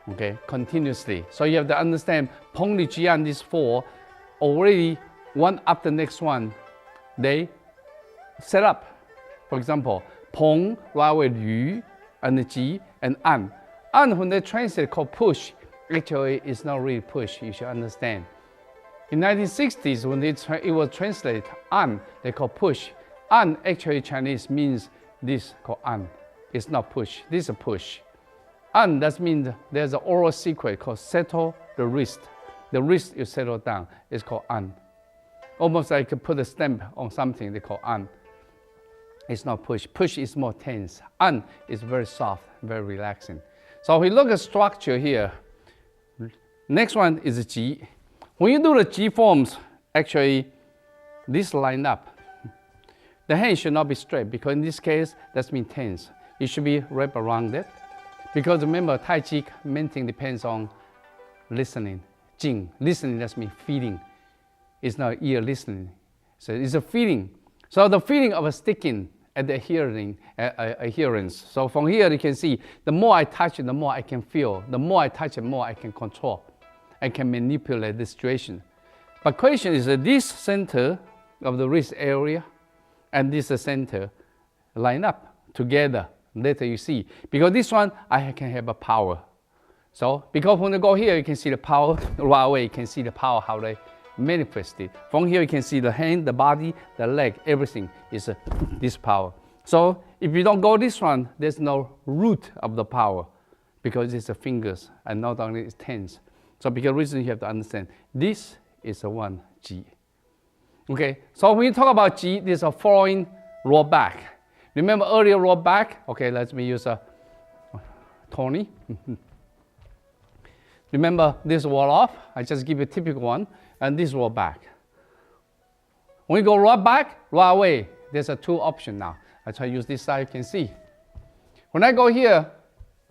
okay, continuously. So you have to understand Pong, Li, Ji, An, these four, already one after the next one, they set up. For example, Pong, right away, Lü, and Ji, and An. An, when they translate called push, actually it's not really push, you should understand. In 1960s, when it was translated An, they call push. An actually Chinese means this called An. It's not push, this is a push. An, that means there's an oral secret called settle the wrist. The wrist is settled down, it's called An. Almost like you put a stamp on something, they call An. It's not push. Push is more tense. An is very soft, very relaxing. So if we look at structure here, next one is Ji. When you do the Ji forms, actually, this line up. The hand should not be straight because in this case, that means tense. It should be wrapped around it. Because remember, Taiji main thing depends on listening. Jing, listening, that means feeling. It's not ear listening. So it's a feeling. So the feeling of a sticking at the adherence. So from here you can see, the more I touch it, the more I can feel. The more I touch it, the more I can control. I can manipulate the situation. But question is that this center of the wrist area and this center line up together. Later you see. Because this one, I can have a power. So, because when you go here, you can see the power. Right away, you can see the power, how they manifest it. From here, you can see the hand, the body, the leg, everything is this power. So, if you don't go this one, there's no root of the power because it's the fingers and not only it's tense. So, because reason you have to understand, this is a one Ji. Okay, so when you talk about Ji, this is a following roll back. Remember earlier roll back? Okay, let me use a Tony. Remember this roll off? I just give you a typical one, and this roll back. When you go roll back, roll away, there's a two option now. I try to use this side, you can see. When I go here,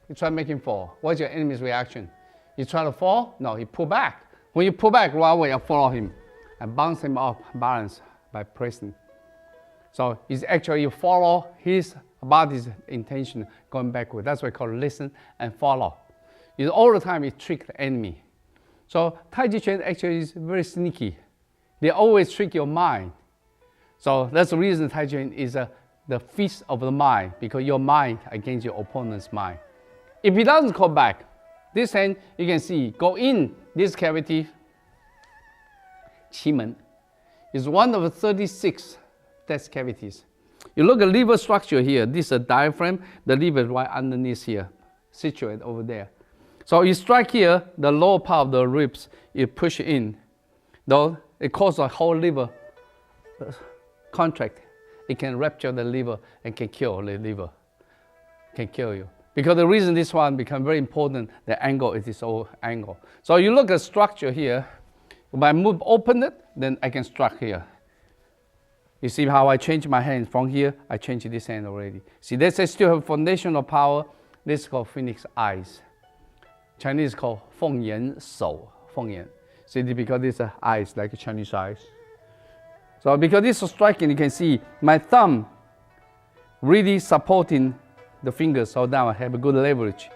you try to make him fall. What's your enemy's reaction? You try to fall? No, he pull back. When you pull back, roll away and follow him and bounce him off balance by pressing. So it's actually you follow his body's intention going backward. That's what we call listen and follow. It's all the time it trick the enemy. So Taiji Chuan actually is very sneaky. They always trick your mind. So that's the reason Taiji Chuan is the feast of the mind, because your mind against your opponent's mind. If he doesn't come back, this hand you can see go in this cavity. Qimen is one of the 36 test cavities. You look at liver structure here. This is a diaphragm. The liver is right underneath here, situated over there. So you strike here, the lower part of the ribs, you push in. Though it causes a whole liver contract. It can rupture the liver and can kill the liver. Can kill you. Because the reason this one becomes very important, the angle is this whole angle. So you look at structure here. If I open it, then I can strike here. You see how I change my hand from here? I change this hand already. See, this I still have foundational power. This is called phoenix eyes. Chinese called Feng Yan Shou. Feng Yan. See, because these are eyes like Chinese eyes. So because this is striking, you can see my thumb really supporting the fingers, so now I have a good leverage.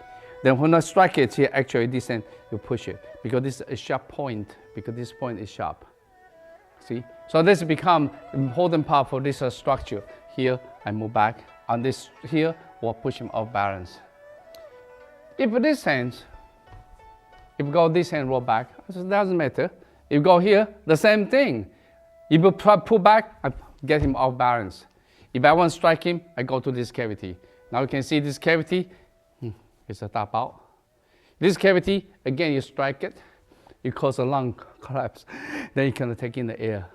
Then when I strike it here, actually this hand, you push it. Because this is a sharp point, because this point is sharp. See? So this become important part for this structure. Here, I move back. On this here, we'll push him off balance. If this hand, if you go this hand, roll back, it doesn't matter. If you go here, the same thing. If you pull back, I get him off balance. If I want to strike him, I go to this cavity. Now you can see this cavity, it's a tap out. This cavity, again, you strike it, it causes a lung collapse. Then you can take in the air.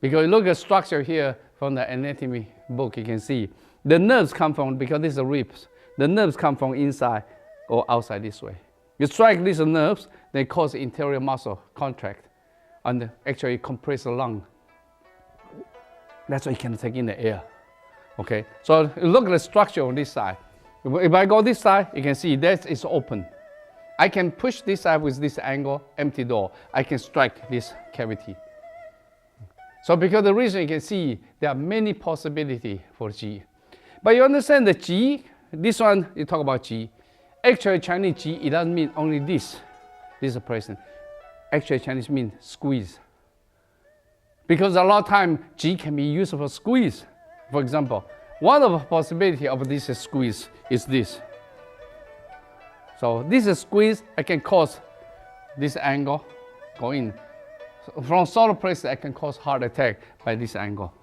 Because you look at structure here from the anatomy book, you can see the nerves come from, because this is the ribs, the nerves come from inside or outside this way. You strike these nerves, they cause interior muscle contract and actually compress the lung. That's why you can take in the air. Okay, so look at the structure on this side. If I go this side, you can see that is open. I can push this side with this angle, empty door. I can strike this cavity. So because the reason you can see there are many possibilities for G. But you understand the G, this one you talk about G. Actually Chinese G, it doesn't mean only this is a person. Actually Chinese means squeeze. Because a lot of time G can be used for squeeze. For example, one of the possibilities of this squeeze is this. So this is squeeze, I can cause this angle go in. From solar plexus, I can cause heart attack by this angle.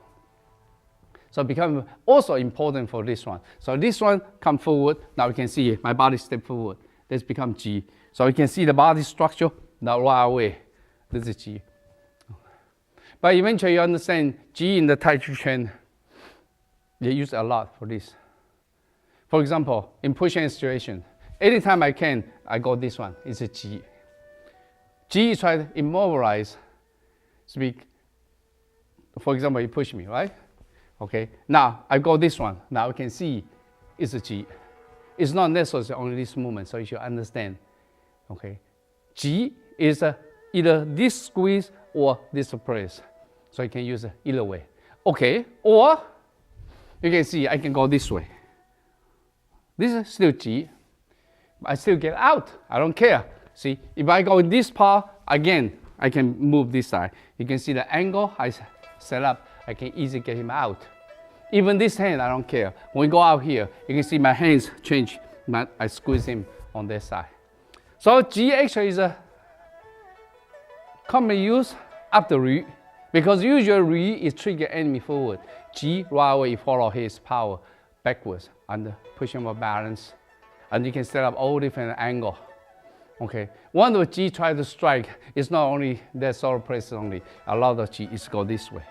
So it becomes also important for this one. So this one come forward, now you can see my body step forward. This becomes G. So you can see the body structure, now right away, this is G. But eventually you understand G in the Taiji chain, they use a lot for this. For example, in pushing situation, anytime I can, I go this one, it's a G. G is try to immobilize, speak. For example, you push me, right? Okay, now I go this one. Now you can see it's a G. It's not necessarily only this movement, so you should understand. Okay, G is either this squeeze or this press. So you can use it either way. Okay, or you can see I can go this way. This is still G. I still get out. I don't care. See, if I go in this part, again, I can move this side. You can see the angle I set up. I can easily get him out. Even this hand, I don't care. When we go out here, you can see my hands change. I squeeze him on this side. So G actually is a commonly used after Ru, because usually Ru is trigger enemy forward. G right away follow his power backwards and push him off balance. And you can set up all different angle. Okay, one of the G try to strike is not only that solar plexus only. A lot of G is go this way.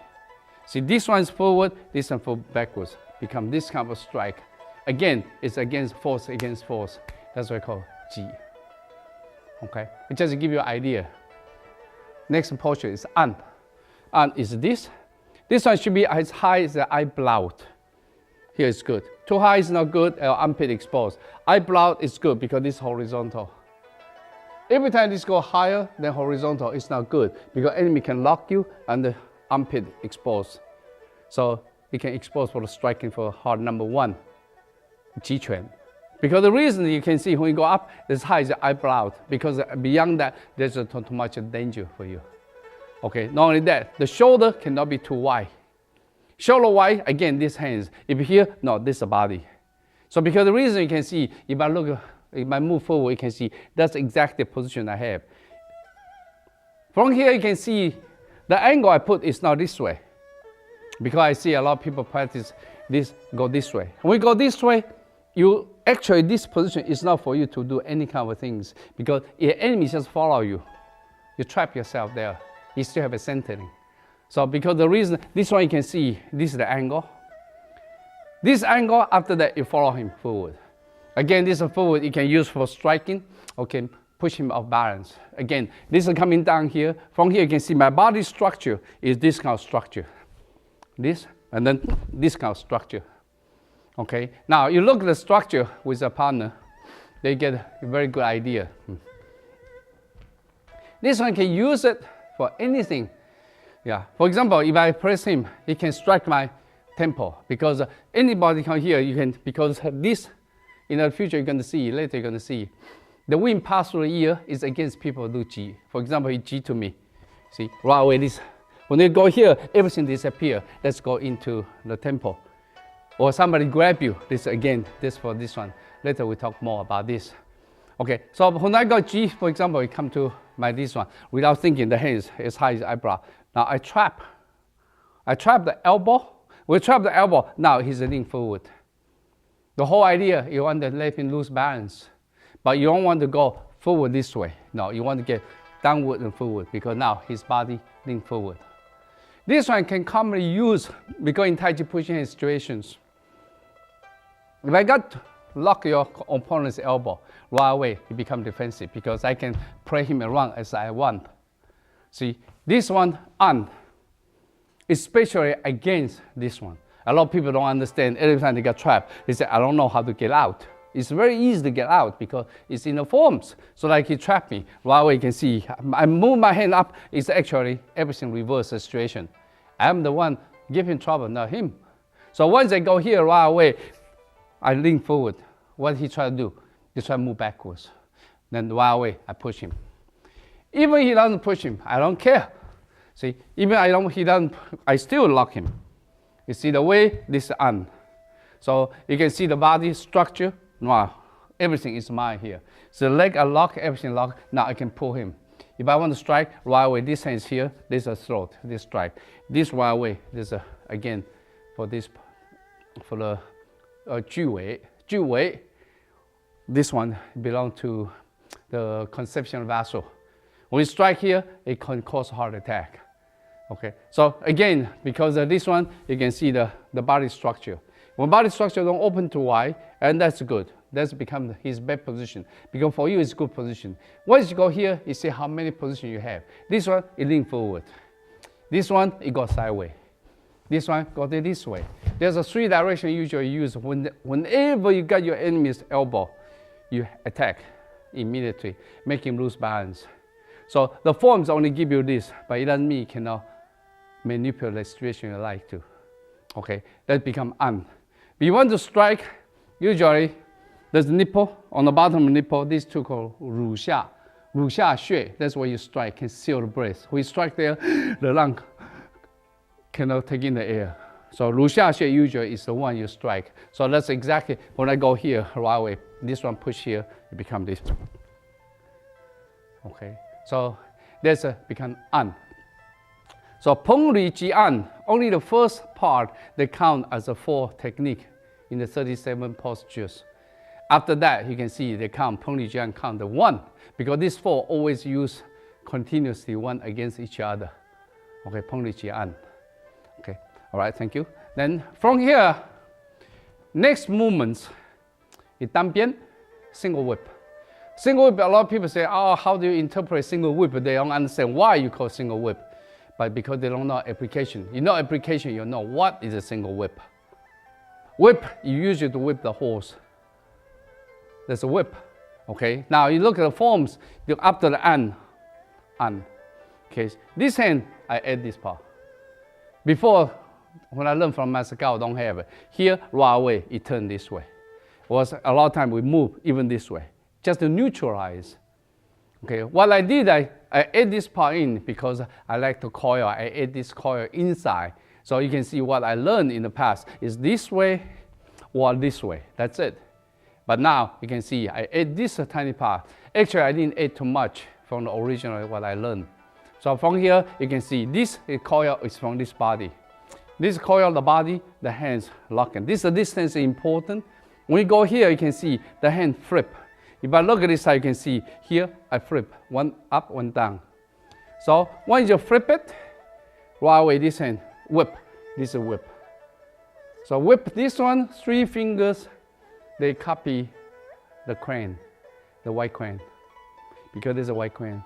See, this one is forward, this one forward backwards. Become this kind of strike. Again, it's against force. That's what I call G. Okay, just to give you an idea. Next portion is An. An is this. This one should be as high as the eyebrow. Here is good. Too high is not good, or armpit exposed. Eyebrow is good because this is horizontal. Every time this go higher than horizontal, it's not good because enemy can lock you and the armpit exposed. So you can expose for the striking for hard number 1, G trend. Because the reason you can see when you go up, as high as the eyebrow, because beyond that, there's too much danger for you. Okay, not only that, the shoulder cannot be too wide. Shoulder wide, again, these hands. If here, no, this is the body. So because the reason you can see, if I move forward, you can see that's exactly the position I have. From here, you can see the angle I put is not this way. Because I see a lot of people practice this, go this way. When we go this way, actually this position is not for you to do any kind of things because your enemy just follow you. You trap yourself there. You still have a centering. So because the reason, this one you can see, this is the angle. This angle, after that, you follow him forward. Again, this is forward you can use for striking. Okay, push him off balance. Again, this is coming down here. From here you can see my body structure is this kind of structure. This, and then this kind of structure. Okay, now you look at the structure with a partner, they get a very good idea. This one can use it for anything. Yeah, for example, if I press him, he can strike my temple because anybody come here, you can, because this, in the future you're going to see, later you're going to see, the wind pass through the ear is against people who do G. For example, he G to me. See, right away this, when they go here, everything disappear. Let's go into the temple. Or somebody grab you, this again, this for this one. Later we talk more about this. Okay, so when I go G, for example, it come to my this one, without thinking the hands as high as eyebrow. Now I trap the elbow. We trap the elbow, now he's leaning forward. The whole idea, you want to let him lose balance. But you don't want to go forward this way. No, you want to get downward and forward because now his body lean forward. This one can commonly use because in Taiji pushing situations. If I got lock your opponent's elbow, right away he becomes defensive because I can play him around as I want. See, this one on, especially against this one. A lot of people don't understand. Every time they get trapped, they say, I don't know how to get out. It's very easy to get out because it's in the forms. So like he trapped me, right away you can see, I move my hand up, it's actually everything reverse the situation. I'm the one giving trouble, not him. So once I go here right away, I lean forward. What he try to do? He try to move backwards. Then right away, I push him. Even he doesn't push him, I don't care. See, even he doesn't, I still lock him. You see the way this is on. So you can see the body structure. Wow, everything is mine here. So the leg I lock, everything lock. Now I can pull him. If I want to strike, right away, this hand is here, this is a throat, this strike. This right away, this again, for this, for the 居尾. This one belongs to the conception vessel. When you strike here, it can cause heart attack. Okay, so again, because of this one, you can see the body structure. When body structure don't open too wide, and that's good. That's become his bad position. Because for you, it's good position. Once you go here, you see how many positions you have. This one, it lean forward. This one, it goes sideways. This one, go this way. There's a 3 direction usually used. Whenever you got your enemy's elbow, you attack immediately, make him lose balance. So the forms only give you this, but it doesn't mean you cannot manipulate the situation you like to. Okay, that become on. If you want to strike, usually there's a nipple on the bottom of the nipple. These two called 乳下穴. That's where you strike, can seal the breath. When you strike there, the lung cannot take in the air. So 乳下穴 usually is the one you strike. So that's exactly when I go here right away. This one push here, it become this. Okay, so that's become on. So Pong Ji An, only the first part they count as a 4 technique in the 37 postures. After that, you can see they count Pong Ji An count the 1 because these 4 always use continuously one against each other. Okay, Pong Ji An. Okay, all right, thank you. Then from here, next movements is 单边 single whip. Single whip, a lot of people say, oh, how do you interpret single whip? They don't understand why you call single whip. But because they don't know application. You know application, you know what is a single whip. Whip, you use it to whip the horse. That's a whip. Okay, now you look at the forms, after the on. Okay, this hand, I add this part. Before, when I learned from Master Gao, I don't have it. Here, right away, it turned this way. Was a lot of time we move even this way, just to neutralize. Okay, what I did, I add this part in because I like to coil. I add this coil inside. So you can see what I learned in the past is this way or this way. That's it. But now you can see I add this tiny part. Actually, I didn't add too much from the original what I learned. So from here, you can see this coil is from this body. This coil, the body, the hands locking. This distance is important. When you go here, you can see the hand flip. If I look at this side, you can see here, I flip, one up, one down. So once you flip it, right away this hand, whip, this is a whip. So whip this one, 3 fingers, they copy the crane, the white crane, because this is a white crane.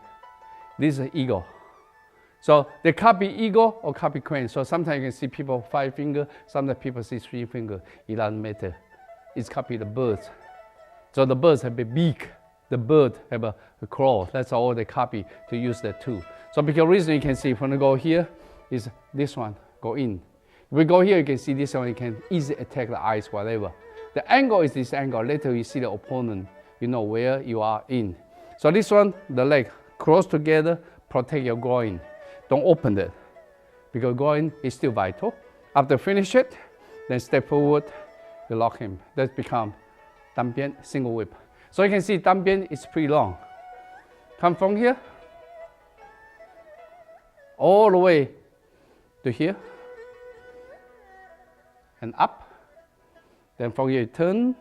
This is an eagle. So they copy eagle or copy crane. So sometimes you can see people 5 fingers, sometimes people see 3 fingers. It doesn't matter. It's copy the birds. So the birds have a beak, the bird have a claw. That's all they copy to use that too. So because reason you can see when I go here is this one, go in. If we go here, you can see this one, you can easily attack the eyes, whatever. The angle is this angle. Later you see the opponent, you know where you are in. So this one, the leg, close together, protect your groin. Don't open it, because groin is still vital. After finish it, then step forward, you lock him. That become 单边 single whip. So you can see 单边 is pretty long. Come from here, all the way to here, and up. Then from here you turn,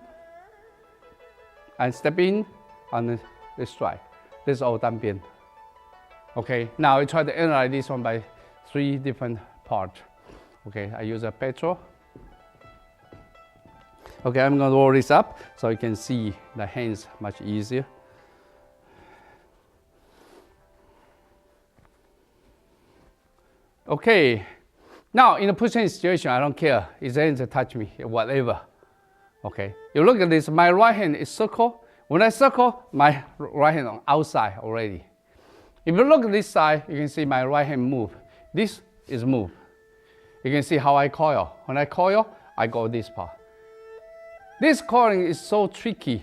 and step in on the strike. This is all 单边. Okay, now I try to analyze this one by 3 different parts. Okay, I use a petrol. Okay, I'm going to roll this up so you can see the hands much easier. Okay, now in a pushing situation, I don't care. His hands touch me, whatever. Okay, you look at this, my right hand is circle. When I circle, my right hand on outside already. If you look at this side, you can see my right hand move. This is move. You can see how I coil. When I coil, I go this part. This coiling is so tricky.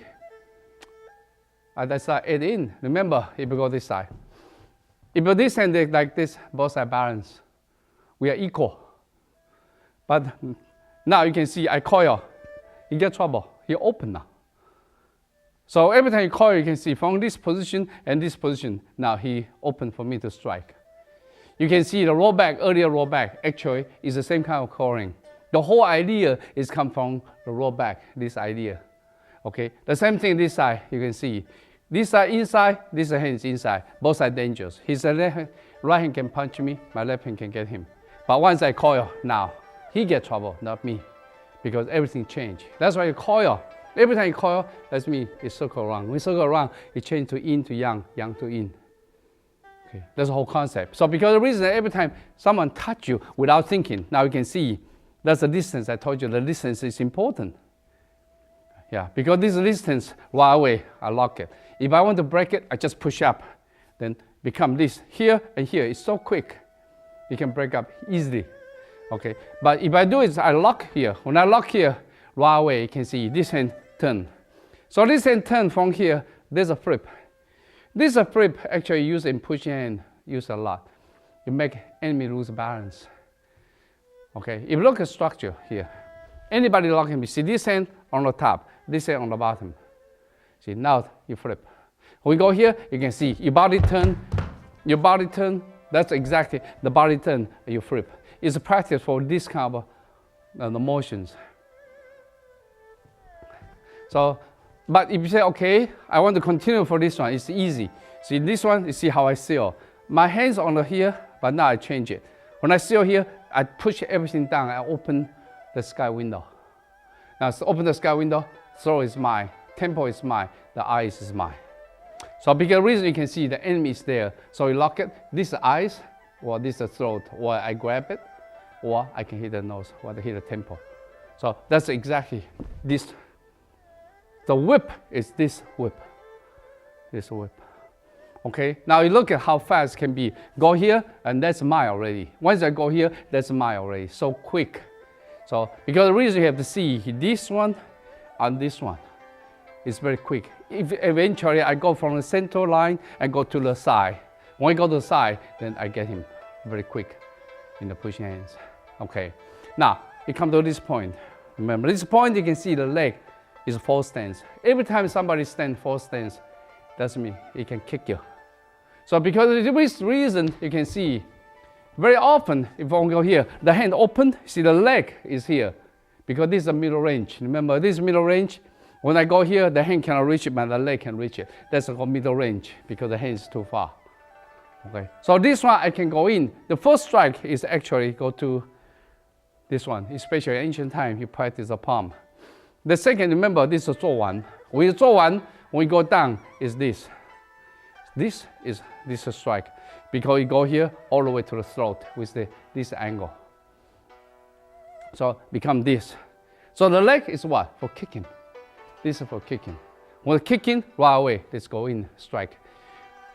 That's add in. Remember, if you go this side. If you this hand like this, both sides balance. We are equal. But now you can see I coil. You get trouble. You open now. So every time you coil, you can see from this position and this position, now he opened for me to strike. You can see the rollback, earlier rollback, actually is the same kind of coiling. The whole idea is come from the rollback, this idea. Okay, the same thing this side, you can see. This side inside, this hand is inside. Both are dangerous. His right hand can punch me, my left hand can get him. But once I coil, now he get trouble, not me, because everything changed. That's why you coil. Every time you coil, that's me, it circle around. When you circle around, it change to yin to yang, yang to yin. Okay, that's the whole concept. So because the reason that every time someone touch you without thinking, now you can see that's the distance. I told you the distance is important. Yeah, because this distance, right away, I lock it. If I want to break it, I just push up. Then become this here and here. It's so quick. You can break up easily. Okay, but if I do it, I lock here. When I lock here, right away, you can see this hand turn. So this hand turn from here, there's a flip. This is a flip actually used in pushing hand, used a lot. You make enemy lose balance. Okay, if you look at structure here, anybody locking me, see this hand on the top, this hand on the bottom. See, now you flip. When we go here, you can see your body turn, that's exactly the body turn, you flip. It's a practice for this kind of the motions. So, but if you say, okay, I want to continue for this one, it's easy. See this one, you see how I seal. My hands on the here, but now I change it. When I seal here, I push everything down, I open the sky window. Now open the sky window, throat is mine, tempo is mine, the eyes is mine. So because reason you can see the enemy is there. So you lock it, this is the eyes, or this is the throat, or I grab it, or I can hit the nose, or I hit the tempo. So that's exactly this. The whip is this whip. This whip. Okay, now you look at how fast it can be. Go here, and that's mine already. Once I go here, that's mine already. So quick. So, because the reason you have to see this one and this one. It's very quick. If eventually I go from the center line and go to the side. When I go to the side, then I get him very quick in the pushing hands. Okay, now you come to this point. Remember, this point you can see the leg is full stance. Every time somebody stands full stance, that's mean he can kick you. So because of this reason, you can see very often if I go here, the hand open, see the leg is here. Because this is a middle range. Remember, this middle range, when I go here, the hand cannot reach it, but the leg can reach it. That's called middle range because the hand is too far. Okay, so this one I can go in. The first strike is actually go to this one, especially in ancient time, you practice the palm. The second, remember, this is a 做完. When you 做完, when you go down, is this. This is a strike because you go here all the way to the throat with this angle. So become this. So the leg is what? For kicking. This is for kicking. When kicking, right away, let's go in, strike.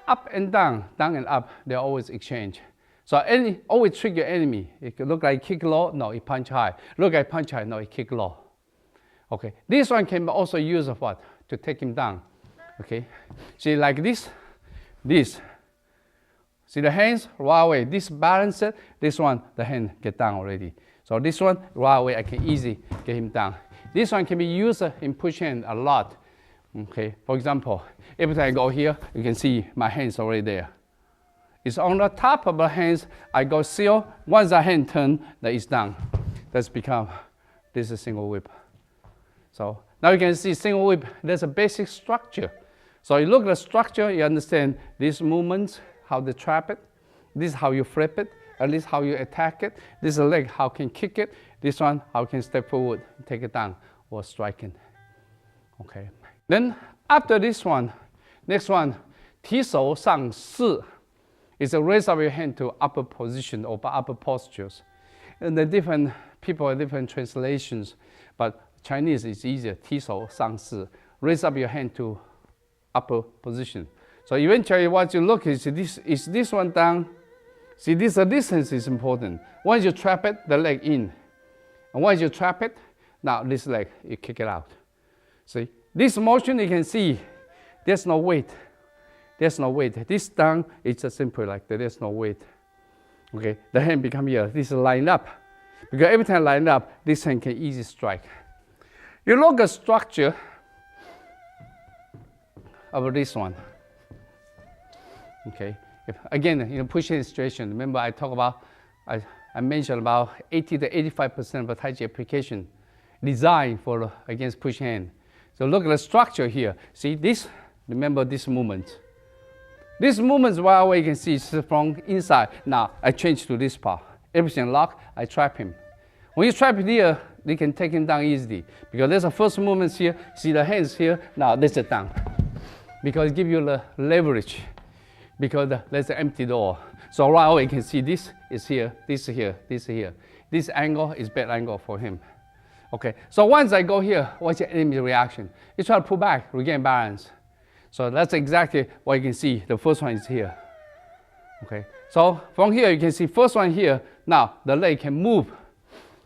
Up and down and up, they always exchange. So always trick your enemy. It could look like kick low, no, it punch high. Look like punch high, no, it kick low. Okay, this one can also use of what? To take him down. Okay, see like this. See the hands, right away, this balance it, this one, the hand get down already. So this one, right away, I can easily get him down. This one can be used in push hand a lot. Okay, for example, every time I go here, you can see my hands already there. It's on the top of the hands, I go seal, once the hand turn, that is down. That's become, this is single whip. So now you can see single whip, there's a basic structure. So you look at the structure, you understand these movements, how they trap it. This is how you flip it, at least how you attack it. This is a leg, how can kick it. This one, how can step forward, take it down. for striking. Okay. Then after this one, next one, 提手上四 is a raise up your hand to upper position or upper postures. And the different people have different translations, but Chinese is easier. 提手上四, raise up your hand to upper position. So eventually what you look is this one down. See, this distance is important. Once you trap it, the leg in. And once you trap it, now this leg, you kick it out. See, this motion you can see, there's no weight. There's no weight. This down, it's just simple like that. There's no weight. Okay, the hand become here. This is lined up. Because every time lined up, this hand can easily strike. You look at structure of this one. Okay, again, in a push-hand situation, remember I talked about, I mentioned about 80 to 85% of the Taiji application designed for against push hand. So look at the structure here. See this, remember this movement. This movement, right away you can see, is from inside. Now I change to this part. Everything locked, I trap him. When you trap it here, you can take him down easily. Because there's a first movement here, see the hands here, now this is down. Because it gives you the leverage. Because there's an empty door. So right away you can see this is here, this is here, this is here. This angle is bad angle for him. Okay, so once I go here, what's the enemy reaction? You try to pull back, regain balance. So that's exactly what you can see. The first one is here. Okay, so from here you can see first one here. Now the leg can move.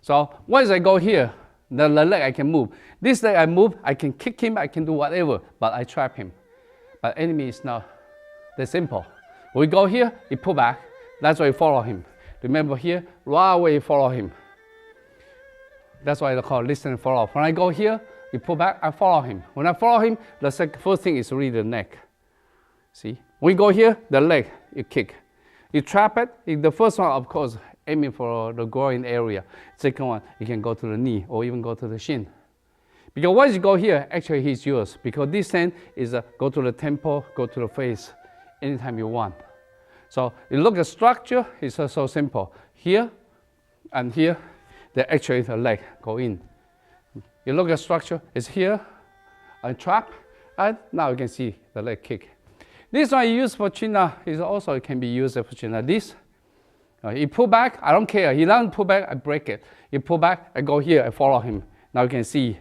So once I go here, the leg I can move. This leg I move, I can kick him, I can do whatever, but I trap him. But enemy is not that simple. We go here, you pull back. That's why you follow him. Remember here, right away you follow him. That's why they call listen and follow. When I go here, you pull back, I follow him. When I follow him, the first thing is really the neck. See? When you go here, the leg, you kick. You trap it. The first one, of course, aiming for the groin area. Second one, you can go to the knee or even go to the shin. Because once you go here, actually he's yours. Because this hand is go to the temple, go to the face, anytime you want. So you look at structure, it's so simple. Here and here, actually the leg go in. You look at structure, it's here, and trap, and now you can see the leg kick. This one you use for chin-up is also can be used for chin-up. This, you pull back, I don't care. He doesn't pull back, I break it. You pull back, I go here, I follow him. Now you can see,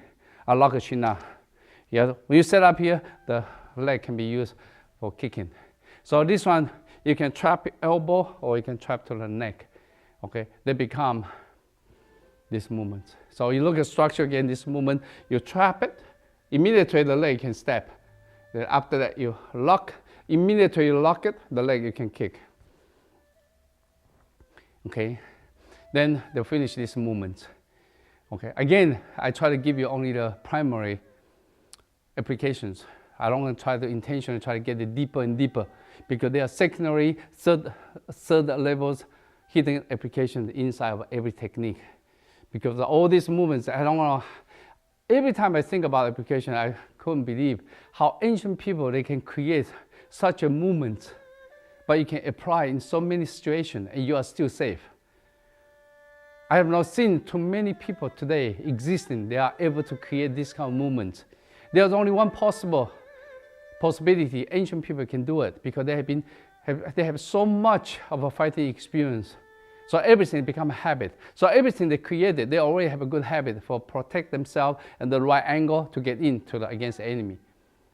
I lock a chin-up. Yeah, when you set up here, the leg can be used for kicking. So this one, you can trap elbow or you can trap to the neck. Okay, they become this movement. So you look at structure again, this movement, you trap it, immediately the leg can step. Then after that you lock, immediately you lock it, the leg you can kick. Okay, then they finish this movement. Okay, again, I try to give you only the primary applications. I don't want to try to intentionally try to get it deeper and deeper because there are secondary, third levels hidden applications inside of every technique. Because all these movements, I don't want to, every time I think about application, I couldn't believe how ancient people, they can create such a movement, but you can apply in so many situations and you are still safe. I have not seen too many people today existing, they are able to create this kind of movement. There's only one possibility, ancient people can do it because they have so much of a fighting experience. So everything become a habit. So everything they created, they already have a good habit for protect themselves and the right angle to get into against the enemy.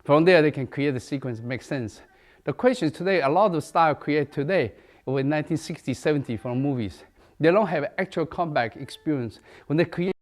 From there, they can create the sequence, make sense. The question is today, a lot of style created today, with 1960, 70 from movies, they don't have actual combat experience. When they create